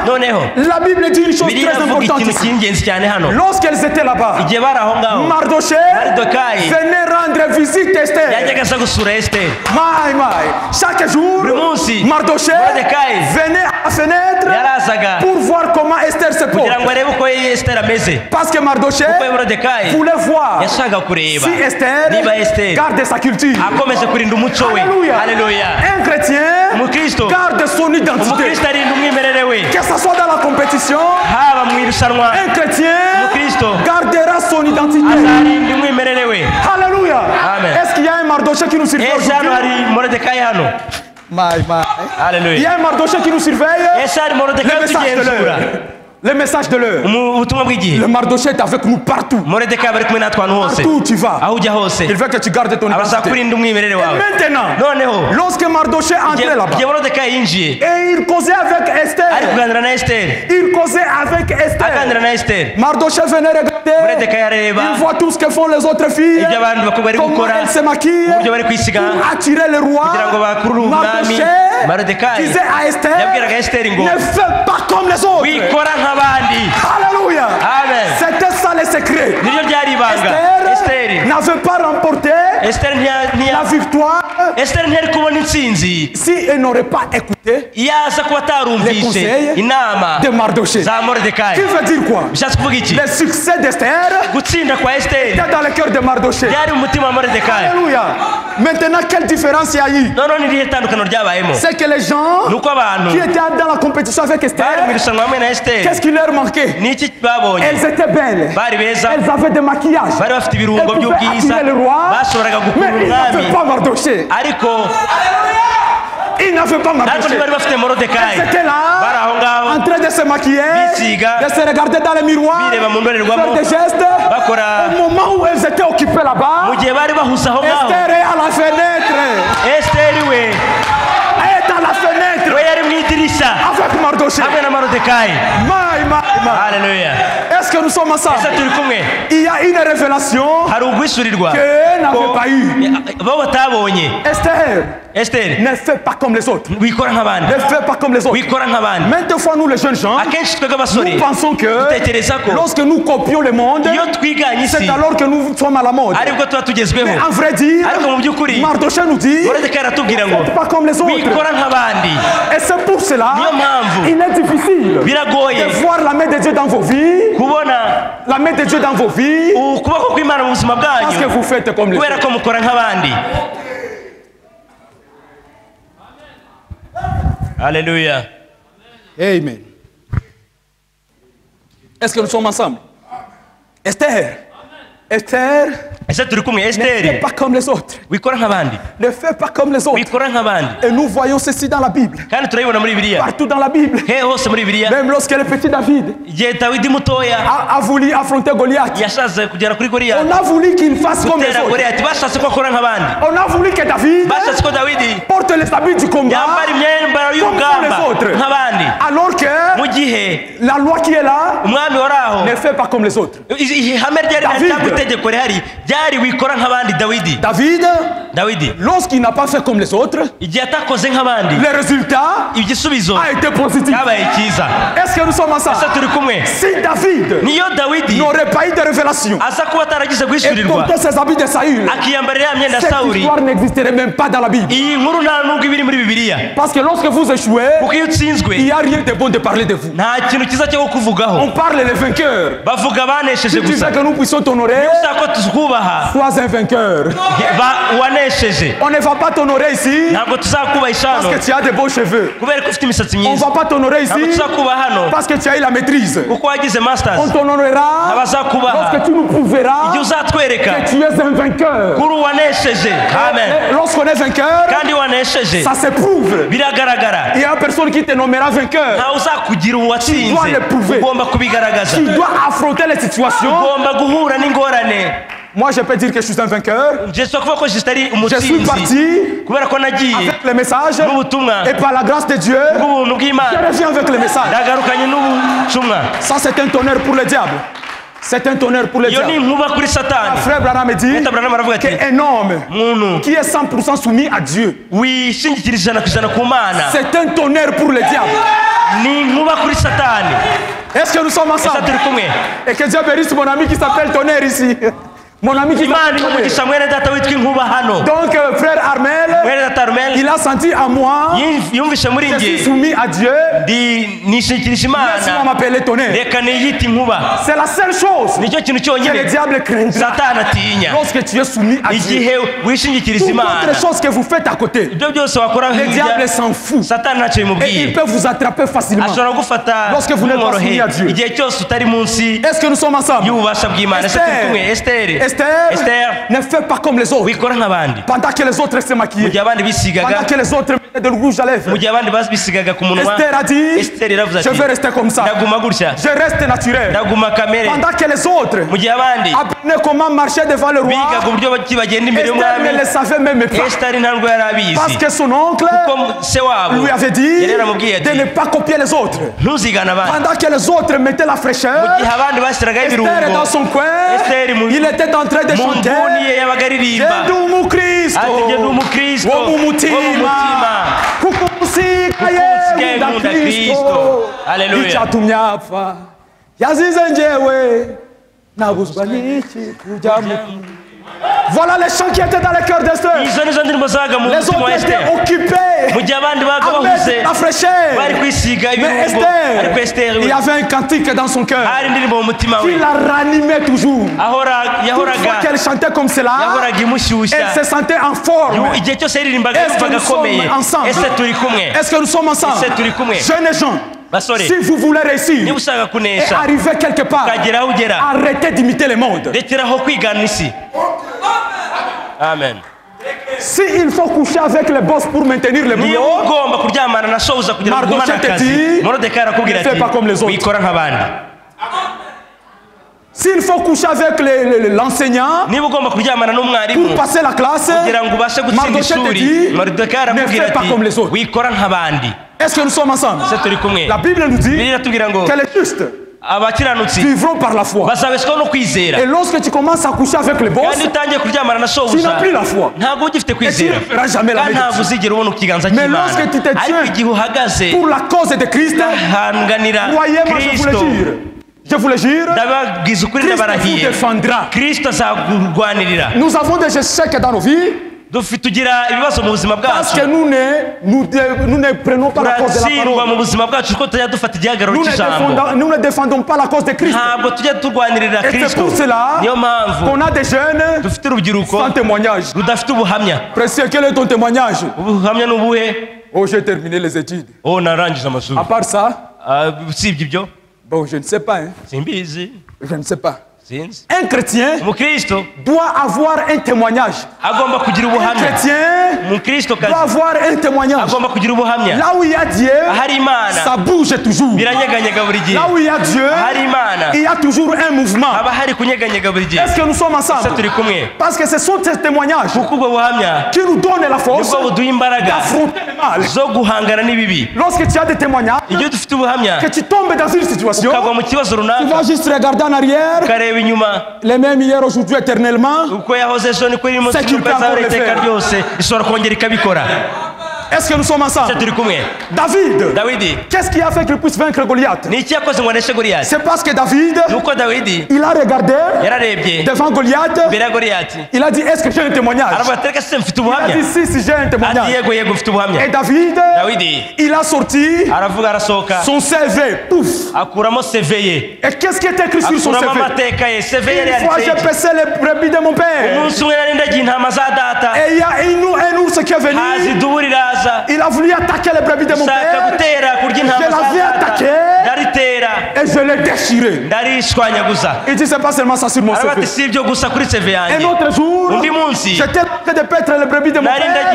la Bible dit une chose très importante ici. Lorsqu'elles étaient là-bas, Mardoché venez rendre visite à Esther. Chaque jour, Mardoché venait à la fenêtre pour voir comment Esther se porte. Parce que Mardoché voulait voir si Esther garde sa culture. Alléluia. Un chrétien garde son identité. Que ce soit dans la compétition, un chrétien gardera son identité. Alléluia. Est-ce qu'il y a un Mardoché qui nous surveille aujourd'hui? Il y a un Mardoché qui nous surveille. Le message de l'heure. Le Mardoché est avec nous partout. Partout où tu vas. Il veut que tu gardes ton identité. Et maintenant, lorsque Mardoché entrait là-bas, et il causait avec Esther. Il causait avec Esther. Mardoché venait regarder. Il voit tout ce que font les autres filles. Comment elles se maquillent pour attirer le roi. Mardoché disait à Esther, ne fais pas comme les autres. Alléluia. C'était ça le secret. Esther n'avait pas remporté la victoire si elle n'aurait pas écouté les conseils de Mardoché. Qui veut dire quoi? Le succès d'Esther était dans le cœur de Mardoché. Alléluia. Maintenant, quelle différence il y a eu? C'est que les gens qui étaient dans la compétition avec Esther, qu'est-ce qui leur manquait? Elles étaient belles. Elles avaient des maquillages. Elles pouvaient attirer le roi. Mais ils n'avaient pas Mardoché. Il n'avait pas Mardoché. Elles étaient là, en train de se maquiller, de se regarder dans le miroir, faire des gestes. Au moment où elles étaient occupées là-bas, Esther est à la fenêtre. Elle est à la fenêtre avec Mardochée. Alléluia. Est-ce que nous sommes ensemble? Il y a une révélation que n'avait pas eu. Esther ne fait pas comme les autres. Ne fait pas comme les autres. Maintes fois, nous les jeunes gens, nous pensons que lorsque nous copions le monde, c'est alors que nous sommes à la mode. Mais en vrai dire, Mardochée nous dit, ne faites pas comme les autres. Et c'est pour cela il est difficile de voir la main de Dieu dans vos vies. La main de Dieu dans vos vies. Parce que vous faites comme les autres. Alléluia. Amen. Est-ce que nous sommes ensemble? Esther ne fait pas comme les autres. Ne fait pas comme les autres. Et nous voyons ceci dans la Bible. Partout dans la Bible. Même lorsque le petit David a voulu affronter Goliath, on a voulu qu'il fasse comme les autres. On a voulu que David porte les habits du combat comme les autres. Alors que la loi qui est là ne fait pas comme les autres. David, lorsqu'il n'a pas fait comme les autres, le résultat a été positif. Est-ce que nous sommes ensemble? Si David n'aurait pas eu de révélation et porté ses habits de Saül, cette histoire n'existerait même pas dans la Bible. Parce que lorsque vous échouez, il n'y a rien de bon de parler de vous. On parle les vainqueurs. Si tu sais que nous puissions t'honorer, sois un vainqueur. On ne va pas t'honorer ici parce que tu as de beaux cheveux. On ne va pas t'honorer ici parce que tu as eu la maîtrise. On t'honorera lorsque tu nous prouveras que tu es un vainqueur. Lorsqu'on est vainqueur, ça se prouve. Il y a une personne qui te nommera vainqueur. Tu dois le prouver. Tu dois affronter les situations. Moi, je peux dire que je suis un vainqueur. Je suis parti avec le message et par la grâce de Dieu, je reviens avec le message. Ça, c'est un tonnerre pour le diable. C'est un tonnerre pour le diable. Frère Branham me dit qu'un homme qui est 100% soumis à Dieu, c'est un tonnerre pour le diable. Est-ce que nous sommes ensemble? Et que Dieu bénisse mon ami qui s'appelle Tonnerre ici. Mon ami qui s'appelle Tonnerre. Donc frère Armel, il a senti à moi, je suis soumis à Dieu. Laisse-moi m'appeler Tonnerre. C'est la seule chose que le diable craindra lorsque tu es soumis à Dieu. Toutes les choses que vous faites à côté, le diable s'en fout. Et il peut vous attraper facilement lorsque vous n'êtes pas soumis à Dieu. Est-ce que nous sommes ensemble? Esther ne fait pas comme les autres. Pendant que les autres se maquillaient, pendant que les autres mettaient de rouge à lèvres, Esther a dit, je vais rester comme ça. Je reste naturel. Pendant que les autres apprenaient comment marcher devant le roi, Esther ne le savait même pas. Parce que son oncle lui avait dit de ne pas copier les autres. Pendant que les autres mettaient la fraîcheur, Esther est dans son coin. Il était en train de chanter Jendu Kristo Womumutima Kukusika Yenda Kristo Ichatumyapfa Yazize njewe Nabuzwa niki kujamu. Voilà les chants qui étaient dans le cœur d'Esther. Les autres étaient occupés avec la fraîcheur. Mais Esther, il y avait un cantique dans son cœur qui la ranimait toujours. Une fois qu'elle chantait comme cela, elle se sentait en forme. Est-ce que nous sommes ensemble? Est-ce que nous sommes ensemble? Jeunes gens, si vous voulez réussir et arriver quelque part, arrêtez d'imiter le monde. Amen. s'il faut coucher avec les boss pour maintenir le boulot, Mardochée te dit, ne fais pas comme les autres. S'il faut coucher avec l'enseignant pour passer la classe, Mardochée te dit, ne fais pas comme les autres. Est-ce que nous sommes ensemble? La Bible nous dit qu'elle est juste. Vivront par la foi. Et lorsque tu commences à coucher avec les boss, tu n'as plus la foi. Et tu ne feras jamais la médecine. Mais lorsque tu te tiens pour la cause de Christ, croyez-moi, je vous le jure, Christ vous défendra. Nous avons des échecs dans nos vies. Parce que nous ne prenons pas la cause de la parole. Nous ne défendons pas la cause de Christ. Et c'est pour cela qu'on a des jeunes sans témoignage. Précieux, quel est ton témoignage? Oh, j'ai terminé les études. À part ça, bon, je ne sais pas. Je ne sais pas. Un chrétien doit avoir un témoignage. Un chrétien doit avoir un témoignage. Là où il y a Dieu, ça bouge toujours. Là où il y a Dieu, il y a toujours un mouvement. Est-ce que nous sommes ensemble? Parce que ce sont ces témoignages qui nous donnent la force d'affronter le mal. Lorsque tu as des témoignages, que tu tombes dans une situation, tu vas juste regarder en arrière. Les mêmes hier, aujourd'hui, éternellement. C'est qu'il peut encore le faire. Est-ce que nous sommes ensemble? David, qu'est-ce qui a fait qu'il puisse vaincre Goliath? C'est parce que David, il a regardé devant Goliath. Il a dit, est-ce que j'ai un témoignage? Il a dit, si j'ai un témoignage. Et David, il a sorti son CV. Pouf. Et qu'est-ce qui est écrit sur son CV? Une fois, j'ai paissé les brebis de mon père. Et il y a un ours qui est venu. Il a voulu attaquer les brebis de mon père. Je l'avais attaqué et je l'ai déchiré. Il dit, c'est pas seulement ça sur mon CV. Un autre jour, j'étais en train de paître les brebis de mon père.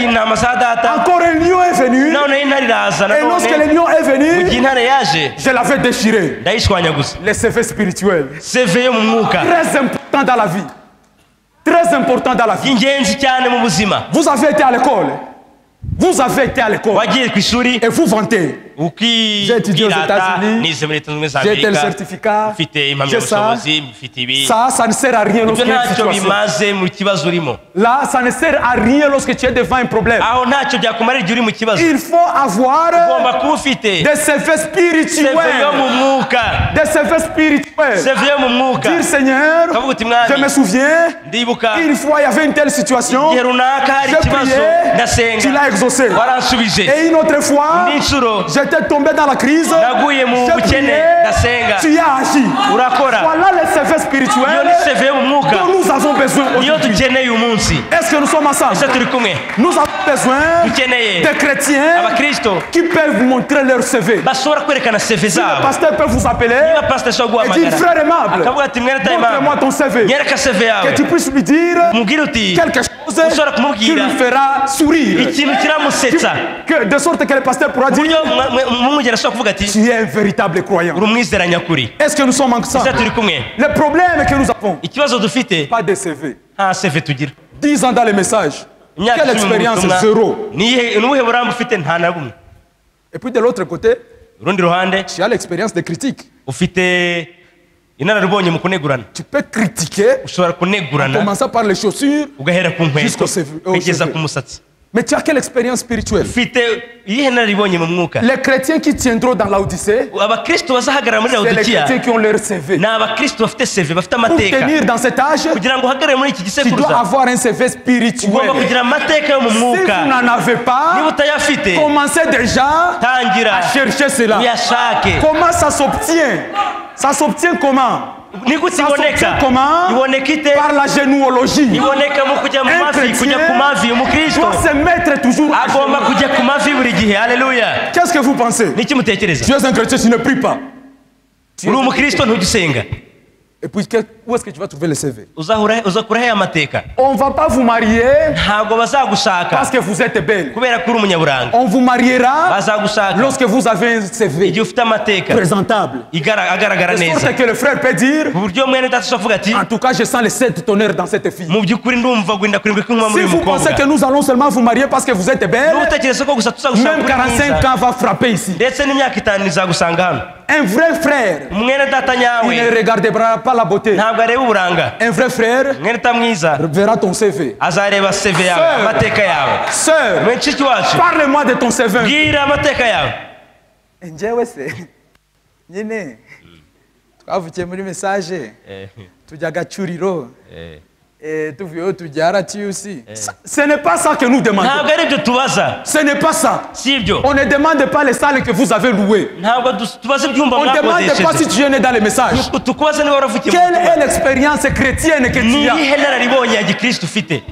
Encore un lion est venu. Et lorsque le lion est venu, je l'avais déchiré. Les CV spirituels. Très important dans la vie. Très important dans la vie. Vous avez été à l'école. Vous avez été à l'école et vous vantez. J'ai étudié aux États-Unis, j'ai été le certificat, j'ai ça. Ça ne sert à rien lorsque tu es en situation. Là, ça ne sert à rien lorsque tu es devant un problème. Il faut avoir des CV spirituels. Des CV spirituels. Dire, Seigneur, je me souviens, une fois il y avait une telle situation, j'ai prié, tu l'as exaucé. Et une autre fois, j'étais tombé dans la crise, j'ai prié, tu as agi. Voilà les CV spirituels dont nous avons besoin aujourd'hui. Est-ce que nous sommes ensemble? Nous avons besoin de chrétiens qui peuvent montrer leur CV. Si le pasteur peut vous appeler et dire, frère aimable, montre-moi ton CV. Que tu puisses lui dire quelque chose qui lui fera sourire. De sorte que le pasteur pourra dire, tu es un véritable croyant. Est-ce que nous sommes ensemble? Le problème que nous avons, pas de CV. 10 ans dans les messages. Quelle expérience? Zéro. Et puis de l'autre côté, tu as l'expérience de critique. Tu peux critiquer en commençant par les chaussures jusqu'au CV. Mais tu as quelle expérience spirituelle? Les chrétiens qui tiendront dans l'Odyssée, c'est les chrétiens qui ont leur CV. Pour tenir dans cet âge, tu dois avoir un CV spirituel. Si vous n'en avez pas, commencez déjà à chercher cela. Comment ça s'obtient? Ça s'obtient comment? Ça s'obtient comment? Par la généalogie. Un chrétien doit se mettre toujours à genoux. Qu'est-ce que vous pensez? Tu es un chrétien, tu ne pries pas. Et puis Où est-ce que tu vas trouver le CV? On ne va pas vous marier parce que vous êtes belle. On vous mariera lorsque vous avez un CV présentable. De sorte que le frère peut dire, en tout cas, je sens les 7 tonnerres dans cette fille. Si vous pensez que nous allons seulement vous marier parce que vous êtes belle, même 45 ans va frapper ici. Un vrai frère, il ne regardera pas la beauté. Un vrai frère verra ton CV. Sœur, parle-moi de ton CV. Twavukiye muri message tujyaga Curiro tuvuyeho tujyara aussi. Ce n'est pas ça que nous demandons. Ce n'est pas ça. On ne demande pas les salles que vous avez louées. On ne demande pas si tu es né dans les messages. Quelle est l'expérience chrétienne que tu as?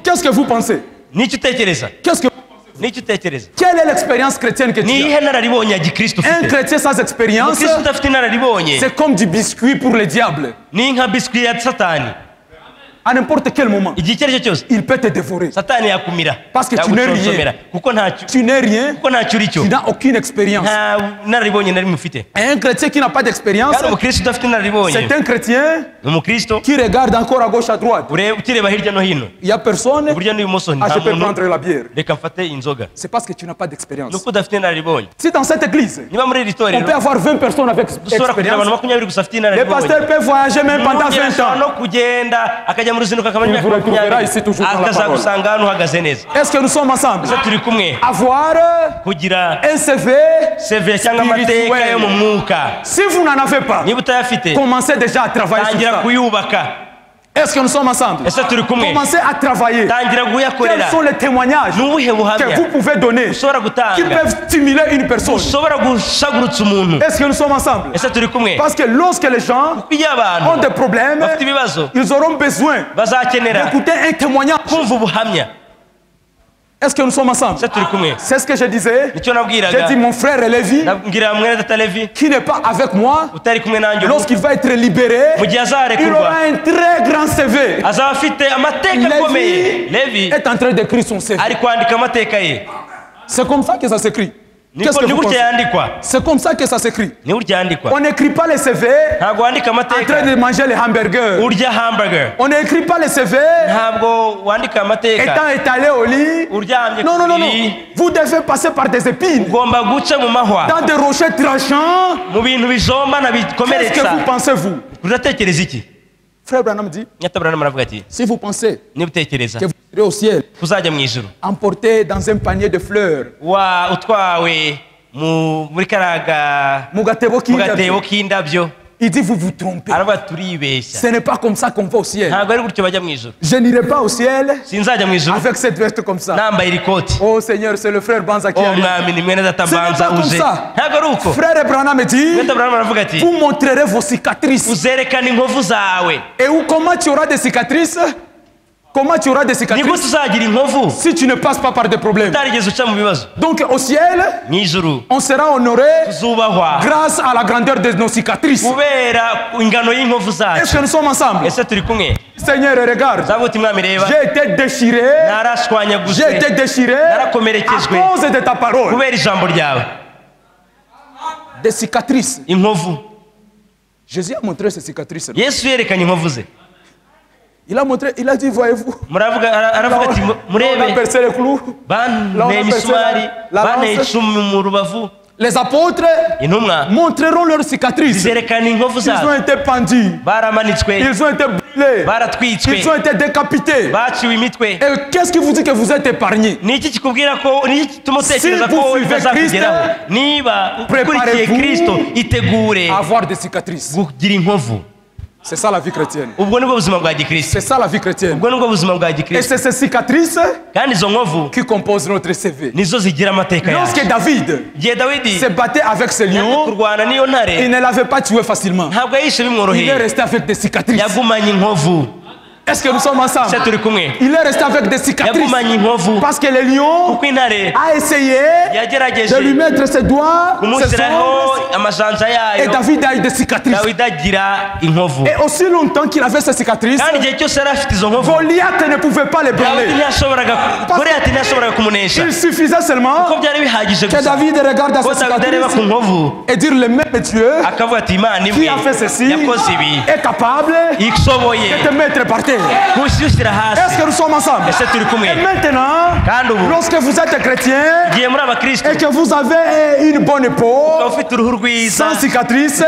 Qu'est-ce que vous pensez? Qu'est-ce que quelle est l'expérience chrétienne que tu as? Un chrétien sans expérience, c'est comme du biscuit pour le diable. À n'importe quel moment, il peut te dévorer. Parce que tu n'es rien. Tu n'es rien. Tu n'as aucune expérience. Et un chrétien qui n'a pas d'expérience, c'est un chrétien qui regarde encore à gauche à droite. Il n'y a personne. Ah, je peux prendre la bière. C'est parce que tu n'as pas d'expérience. Si dans cette église, on peut avoir 20 personnes avec expérience, les pasteurs peuvent voyager même pendant 20 ans. Vous retrouverez ici toujours dans la parole. Est-ce que nous sommes ensemble? Avoir un CV spirituel. Si vous n'en avez pas, commencez déjà à travailler sur ça. Est-ce que nous sommes ensemble? Commencez à travailler. Quels sont les témoignages que vous pouvez donner qui peuvent stimuler une personne? Est-ce que nous sommes ensemble? Parce que lorsque les gens ont des problèmes, ils auront besoin d'écouter un témoignage. Est-ce que nous sommes ensemble? C'est ce que je disais. J'ai dit mon frère Lévi, qui n'est pas avec moi, lorsqu'il va être libéré, il aura un très grand CV. Lévi est en train d'écrire son CV. C'est comme ça que ça s'écrit. Qu'est-ce que vous pensez? C'est comme ça que ça s'écrit. On n'écrit pas les CV en train de manger les hamburgers. On n'écrit pas les CV étant étalé au lit. Non, non, non, non. Vous devez passer par des épines, dans des rochers tranchants. Qu'est-ce que vous pensez, vous? Frère Branham dit, si vous pensez que vous serez au ciel, emporté dans un panier de fleurs, il dit, vous vous trompez. Ce n'est pas comme ça qu'on va au ciel. Je n'irai pas au ciel avec cette veste comme ça. Oh Seigneur, c'est le frère Banza qui arrive. Ce n'est pas comme ça. Frère Branham dit, vous montrerez vos cicatrices. Et comment tu auras des cicatrices? Comment tu auras des cicatrices si tu ne passes pas par des problèmes? Donc au ciel, on sera honoré grâce à la grandeur de nos cicatrices. Est-ce que nous sommes ensemble? Seigneur, regarde, j'ai été déchiré. J'ai été déchiré à cause de ta parole. Des cicatrices. Jésus a montré ces cicatrices. Il a montré, il a dit, voyez-vous, là on a percé le clou, là on a percé la lance. Les apôtres montreront leurs cicatrices. Ils ont été pendus, ils ont été brûlés, ils ont été décapités. Et qu'est-ce qui vous dit que vous êtes épargnés? Si vous suivez Christ, préparez-vous à avoir des cicatrices. C'est ça la vie chrétienne. C'est ça la vie chrétienne. Et c'est ces cicatrices qui composent notre CV. Lorsque David se battait avec ce lion, il ne l'avait pas tué facilement. Il est resté avec des cicatrices. Est-ce que nous sommes ensemble? Il est resté avec des cicatrices. Parce que le lion a essayé de lui mettre ses doigts, ses ongles, et David a eu des cicatrices. Et aussi longtemps qu'il avait ces cicatrices, Goliath ne pouvait pas les brûler. Il suffisait seulement que David regarde à ses cicatrices et dire le même Dieu qui a fait ceci est capable de te mettre par terre. Est-ce que nous sommes ensemble? Et maintenant, lorsque vous êtes chrétien et que vous avez une bonne peau, sans cicatrice,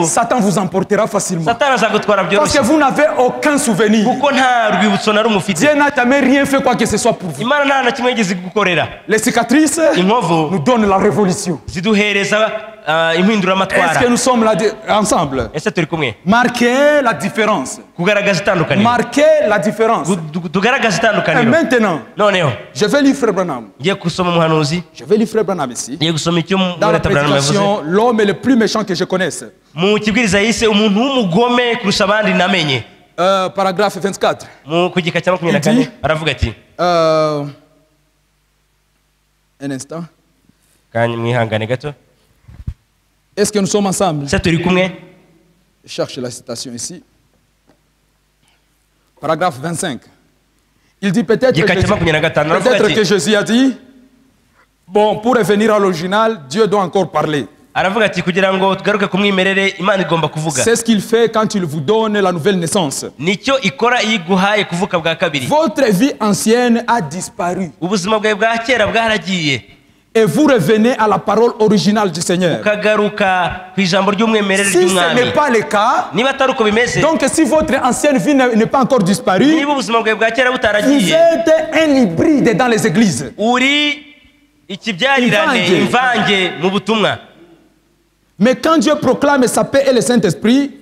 Satan vous emportera facilement. Parce que vous n'avez aucun souvenir. Dieu n'a jamais rien fait quoi que ce soit pour vous. Les cicatrices nous donnent la révolution. Est-ce que nous sommes là ensemble? Marquez la différence. Marquez la différence. Et maintenant, je vais lire Frère Branham. Je vais lire Frère Branham ici. Dans la prédication, l'homme le plus méchant que je connaisse. Paragraphe 24. Il dit, un instant. Est-ce que nous sommes ensemble? Je cherche la citation ici. Paragraphe 25. Il dit peut-être que Jésus a dit, bon, pour revenir à l'original, Dieu doit encore parler. C'est ce qu'il fait quand il vous donne la nouvelle naissance. Votre vie ancienne a disparu. Et vous revenez à la parole originale du Seigneur. Si ce n'est pas le cas, donc si votre ancienne vie n'est pas encore disparue, vous êtes un hybride dans les églises. Mais quand Dieu proclame sa paix et le Saint-Esprit,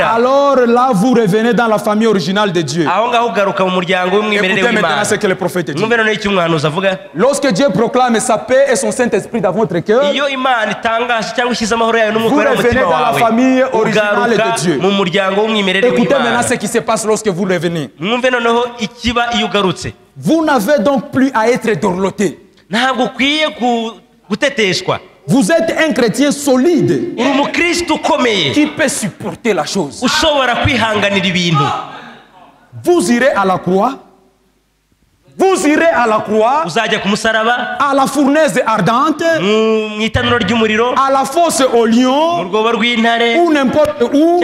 alors là vous revenez dans la famille originale de Dieu. Écoutez maintenant ce que le prophète dit. Lorsque Dieu proclame sa paix et son Saint-Esprit dans votre cœur, vous revenez dans la famille originale de Dieu. Écoutez maintenant ce qui se passe lorsque vous revenez. Vous n'avez donc plus à être dorloté. Vous êtes un chrétien solide qui peut supporter la chose. Vous irez à la croix. Vous irez à la croix, à la fournaise ardente, à la fosse au lion, ou n'importe où,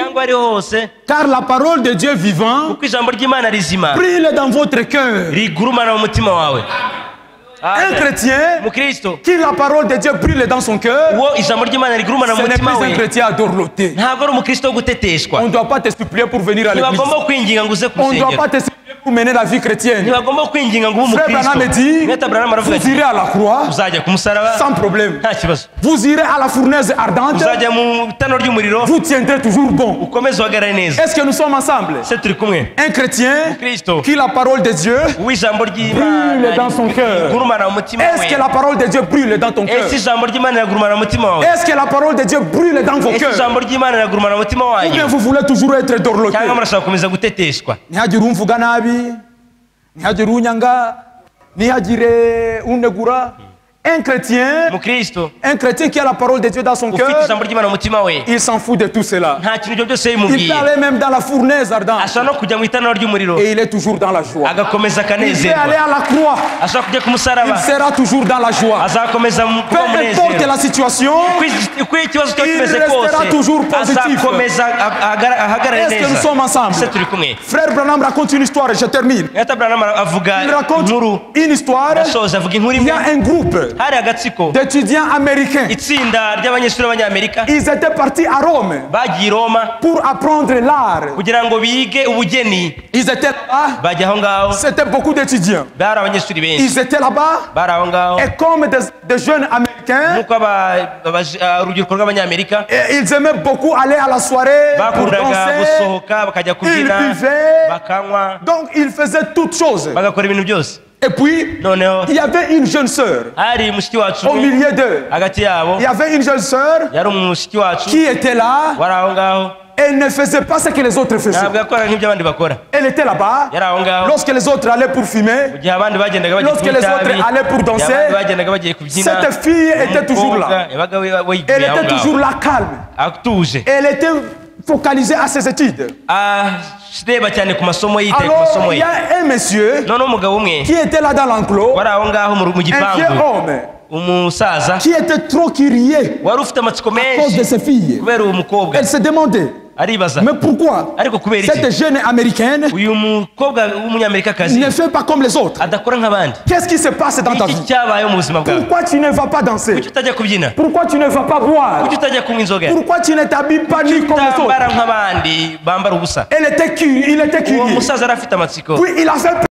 car la parole de Dieu vivant brille dans votre cœur. Un chrétien qui la parole de Dieu brille dans son cœur, ce n'est plus un chrétien à dorloter. On ne doit pas te supplier pour venir à l'église. On ne doit pas te supplier pour mener la vie chrétienne. Frère Branham me dit, vous irez à la croix sans problème. Vous irez à la fournaise ardente, vous tiendrez toujours bon. Est-ce que nous sommes ensemble? Un chrétien qui la parole de Dieu brille dans son cœur. Est-ce que la parole de Dieu brûle dans ton cœur? Est-ce que la parole de Dieu brûle dans vos cœurs? Ou bien vous voulez toujours être dorloté? Ntihagire umvuga nabi, ntihagire unyanga, ntihagire unegura. Un chrétien qui a la parole de Dieu dans son cœur, il s'en fout de tout cela. Il peut aller même dans la fournaise ardente. Et il est toujours dans la joie. Il peut aller à la croix. Il sera toujours dans la joie. Peu importe la situation, il restera toujours positif. Est-ce que nous sommes ensemble? Frère Branham raconte une histoire et je termine. Il raconte une histoire. Il y a un groupe d'étudiants américains. Ils étaient partis à Rome pour apprendre l'art. Ils étaient là-bas. C'était beaucoup d'étudiants. Ils étaient là-bas. Et comme des jeunes américains, ils aimaient beaucoup aller à la soirée pour danser. Ils buvaient. Donc ils faisaient toutes choses. Et puis, il y avait une jeune sœur au milieu d'eux. Il y avait une jeune sœur qui était là Elle ne faisait pas ce que les autres faisaient. Elle était là-bas. Lorsque les autres allaient pour fumer, lorsque les autres allaient pour danser, cette fille était toujours là. Elle était toujours là, calme. Elle était focalisée à ses études. Alors, il y a un monsieur qui était là dans l'enclos, un vieux homme qui était trop curieux à cause de ses filles. Elle se demandait, mais pourquoi cette jeune américaine ne fait pas comme les autres? Qu'est-ce qui se passe dans ta vie? Pourquoi tu ne vas pas danser? Pourquoi tu ne vas pas boire? Pourquoi tu ne t'habilles pas nu comme les autres? Il était curieux. Puis il a fait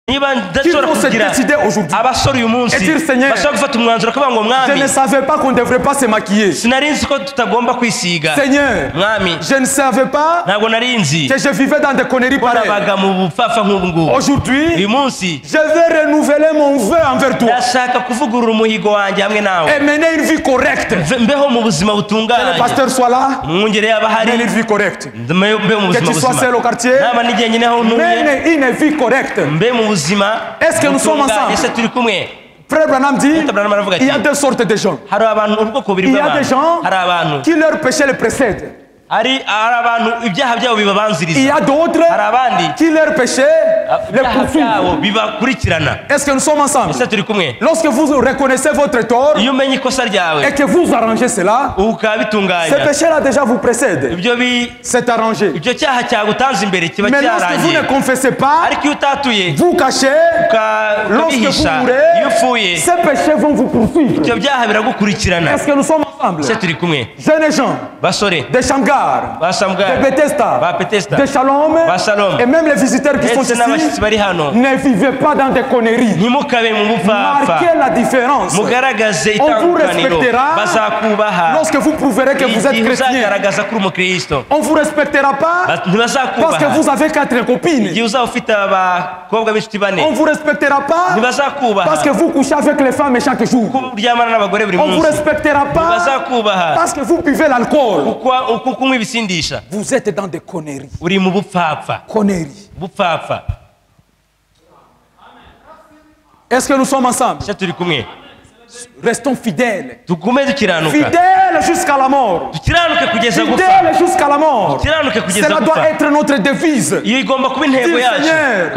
qui vont se décider aujourd'hui et dire Seigneur, je ne savais pas qu'on ne devrait pas se maquiller. Seigneur, je ne savais pas que je vivais dans des conneries pareilles. Aujourd'hui, je vais renouveler mon vœu envers toi et mener une vie correcte. Que le pasteur soit là, mener une vie correcte. Que tu sois seul au quartier, mène une vie correcte. Est-ce que nous sommes ensemble? Frère Branham dit, il y a deux sortes de gens. Il y a des gens qui leur péché les précèdent. Il y a d'autres qui leur péché les poursuivent. Est-ce que nous sommes ensemble? Lorsque vous reconnaissez votre tort et que vous arrangez cela, ce péché-là déjà vous précède. C'est arrangé. Mais lorsque vous ne confessez pas, vous cachez, lorsque vous mourrez, ces péchés vont vous poursuivre. Est-ce que nous sommes ensemble? Jeunes gens de Shamgar, de Bethesda, de Shalom, et même les visiteurs qui sont ici, ne vivez pas dans des conneries. Marquez la différence. On vous respectera lorsque vous prouverez que vous êtes chrétien. On ne vous respectera pas parce que vous avez 4 copines. On ne vous respectera pas parce que vous couchez avec les femmes chaque jour. On ne vous respectera pas parce que vous buvez l'alcool. Vous êtes dans des conneries. Conneries. Est-ce que nous sommes ensemble? Restons fidèles. Fidèles jusqu'à la mort. Fidèles jusqu'à la mort. Cela doit être notre devise. Seigneur,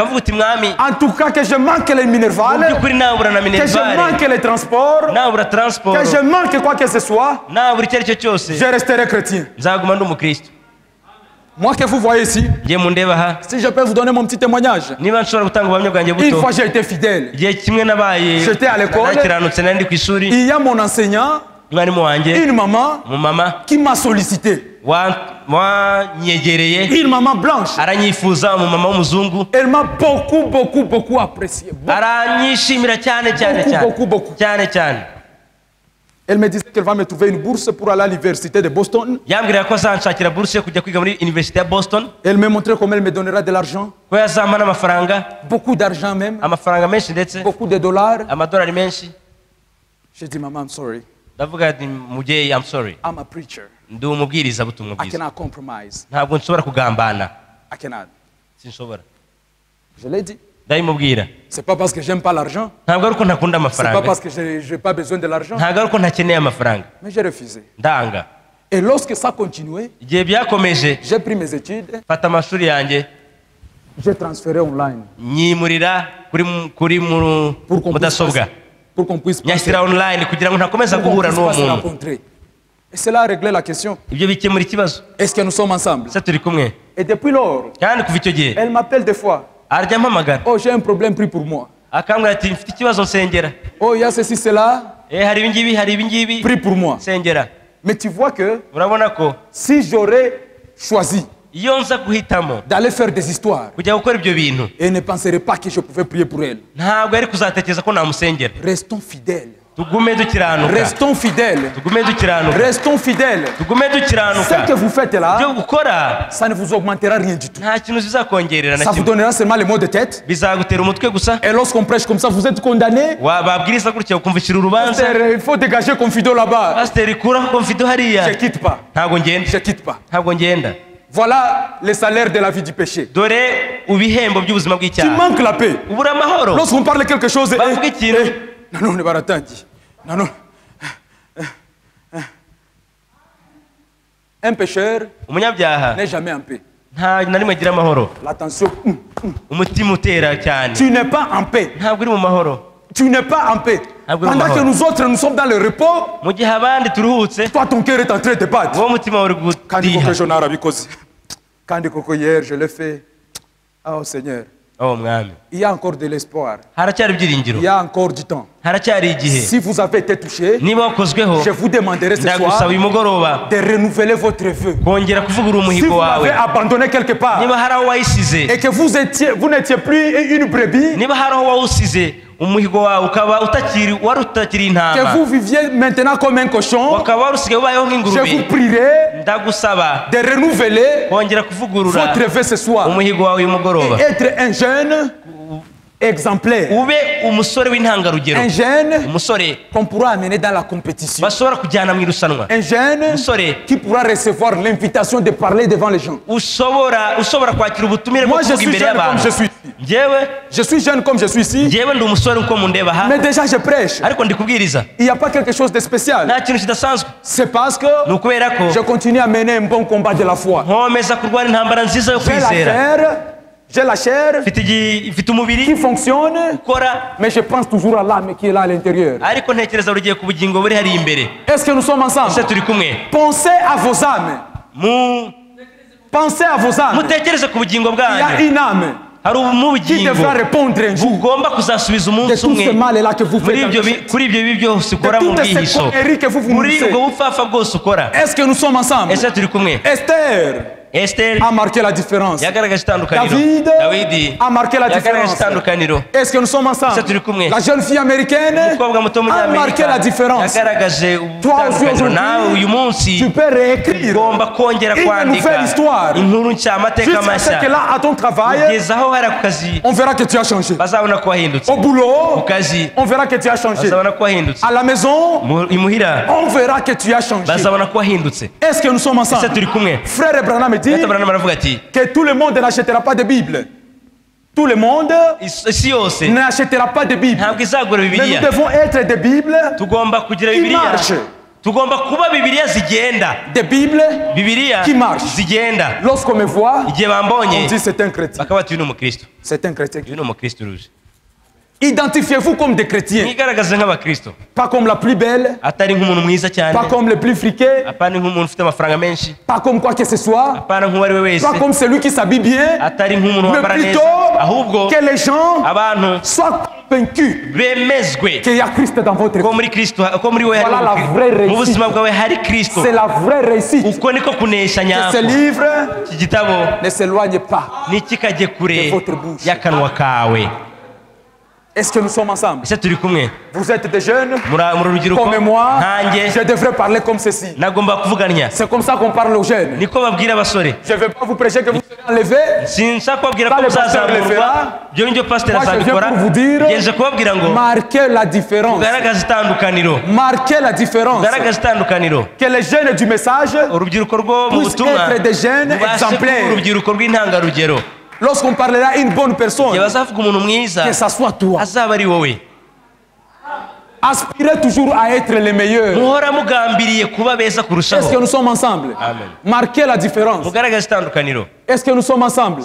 en tout cas que je manque les minervales, que je manque les transports, que je manque quoi que ce soit, je resterai chrétien. Moi que vous voyez ici, si je peux vous donner mon petit témoignage, une fois j'ai été fidèle. J'étais à l'école, il y a mon enseignant, une maman qui m'a sollicité. Une maman blanche. Elle m'a beaucoup apprécié. Beaucoup. Elle me disait qu'elle va me trouver une bourse pour aller à l'université de Boston. Elle me montrait comment elle me donnera de l'argent. Beaucoup d'argent même. Beaucoup de dollars. J'ai dit, maman, I'm sorry. I'm sorry. I'm a preacher. I cannot compromise. I cannot. Je l'ai dit. C'est pas parce que j'aime pas l'argent. C'est pas parce que j'ai pas besoin de l'argent. Mais j'ai refusé. Et lorsque ça continuait, j'ai pris mes études. J'ai transféré online. Pour qu'on puisse passer rencontrer. Et cela a réglé la question. Est-ce que nous sommes ensemble? Et depuis lors, elle m'appelle des fois. Oh, j'ai un problème, prie pour moi. Oh, il y a ceci, cela. Prie pour moi. Mais tu vois que si j'aurais choisi d'aller faire des histoires, elle ne penserait pas que je pouvais prier pour elle. Restons fidèles. Restons fidèles. Restons fidèles. Ce que vous faites là, ça ne vous augmentera rien du tout. Ça vous donnera seulement les maux de tête. Et lorsqu'on prêche comme ça, vous êtes condamné. Il faut dégager Confido là-bas. Je quitte pas. Je quitte pas. Voilà le salaire de la vie du péché. Tu manques la paix. Lorsqu'on parle de quelque chose, non, ne baratangi. Non. Un pécheur n'est jamais en paix. L'attention. Tu n'es pas en paix. Tu n'es pas en paix. Pendant que nous autres, nous sommes dans le repos, toi, ton cœur est en train de battre. Quand hier, je l'ai fait. Oh Seigneur, Il y a encore de l'espoir. Il y a encore du temps. Si vous avez été touché, je vous demanderai ce soir de renouveler votre vœu. Si vous l'avez abandonné quelque part et que vous n'étiez plus une brebis, que vous viviez maintenant comme un cochon, je vous prierai de renouveler votre vœu ce soir et être un jeune exemplaire, un jeune qu'on pourra amener dans la compétition, un jeune qui pourra recevoir l'invitation de parler devant les gens. Moi je suis jeune comme je suis ici. Je suis jeune comme je suis ici, mais déjà je prêche. Il n'y a pas quelque chose de spécial. C'est parce que je continue à mener un bon combat de la foi. J'ai la chair qui fonctionne, mais je pense toujours à l'âme qui est là à l'intérieur. Est-ce que nous sommes ensemble? Pensez à vos âmes. Pensez à vos âmes. Il y a une âme qui devra répondre un jour de tout ce mal-là que vous faites, de toutes ces conneries que vous nourrissez. Est-ce que nous sommes ensemble? Esther a marqué la différence. David a marqué la différence. Est-ce que nous sommes ensemble? La jeune fille américaine a marqué la différence. Toi aussi, tu peux réécrire une nouvelle histoire. Jusqu'à ce que là, à ton travail, on verra que tu as changé. Au boulot, on verra que tu as changé. À la maison, on verra que tu as changé. Est-ce que nous sommes ensemble? Frère Branham dit que tout le monde n'achètera pas de Bible. Tout le monde n'achètera pas de Bible. Mais nous devons être des Bibles qui marchent. Des Bibles qui marchent. Lorsqu'on me voit, on dit c'est un chrétien. C'est un chrétien. Identifiez-vous comme des chrétiens. Pas comme la plus belle, pas comme le plus friqué, pas comme quoi que ce soit, pas comme celui qui s'habille bien, mais plutôt que les gens soient convaincus qu'il y a Christ dans votre vie. Voilà la vraie réussite. C'est la vraie réussite. Que ce livre ne s'éloigne pas de votre bouche. Est-ce que nous sommes ensemble? Vous êtes des jeunes comme moi. Je devrais parler comme ceci. C'est comme ça qu'on parle aux jeunes. Je ne vais pas vous prêcher que vous serez enlevés. Quand le pasteur le fera, moi je viens pour vous dire, marquez la différence. Marquez la différence. Que les jeunes du message puissent être des jeunes exemplaires. Lorsqu'on parlera à une bonne personne, que ça soit toi. Aspirez toujours à être les meilleurs. Est-ce que nous sommes ensemble? Amen. Marquez la différence. Est-ce que nous sommes ensemble?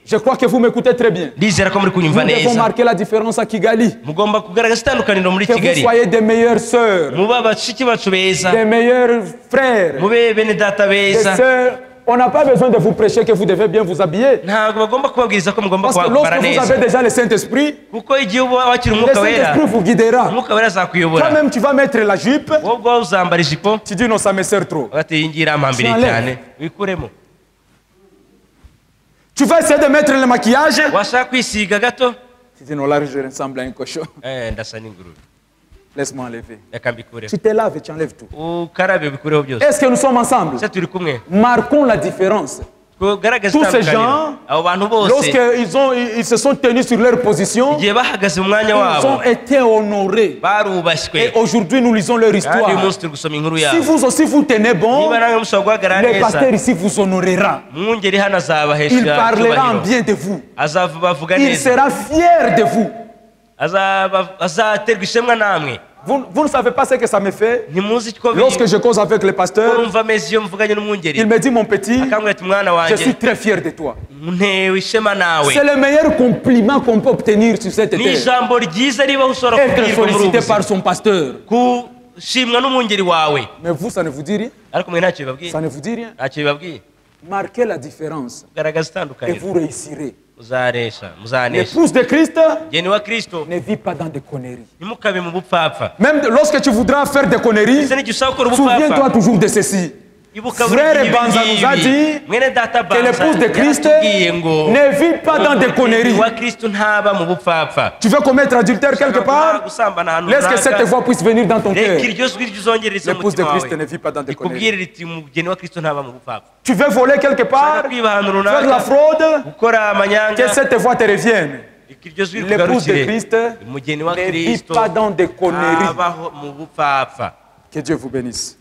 Je crois que vous m'écoutez très bien. Nous devons marquer la différence à Kigali. Que vous soyez des meilleures sœurs, des meilleurs frères, des sœurs. On n'a pas besoin de vous prêcher que vous devez bien vous habiller. Parce que lorsque vous avez déjà le Saint-Esprit, le Saint-Esprit vous guidera. Toi-même, tu vas mettre la jupe. Tu dis non, ça me sert trop. Tu vas essayer de mettre le maquillage. Tu dis non, là, je ressemble à un cochon. Laisse-moi enlever. Tu te laves et tu enlèves tout. Est-ce que nous sommes ensemble? Marquons la différence. Tous ces gens, lorsqu'ils se sont tenus sur leur position, ils ont été honorés. Et aujourd'hui, nous lisons leur histoire. Si vous aussi vous tenez bon, le pasteur ici vous honorera. Il parlera en bien de vous. Il sera fier de vous. Vous ne savez pas ce que ça me fait. Lorsque je cause avec le pasteur, il me dit, mon petit, je suis très fier de toi. C'est le meilleur compliment qu'on peut obtenir sur cette terre. Être sollicité par son pasteur. Mais vous, ça ne vous dit rien? Ça ne vous dit rien? Marquez la différence et vous réussirez. L'épouse de Christ ne vit pas dans des conneries. Même lorsque tu voudras faire des conneries, souviens-toi toujours de ceci. Frère Banza nous a dit que l'épouse de Christ ne vit pas dans des conneries. Tu veux commettre adultère quelque part? Laisse que cette voix puisse venir dans ton cœur. L'épouse de Christ ne vit pas dans des conneries. Tu veux voler quelque part? Faire la fraude? Que cette voix te revienne. L'épouse de Christ ne vit pas dans des conneries. Que Dieu vous bénisse.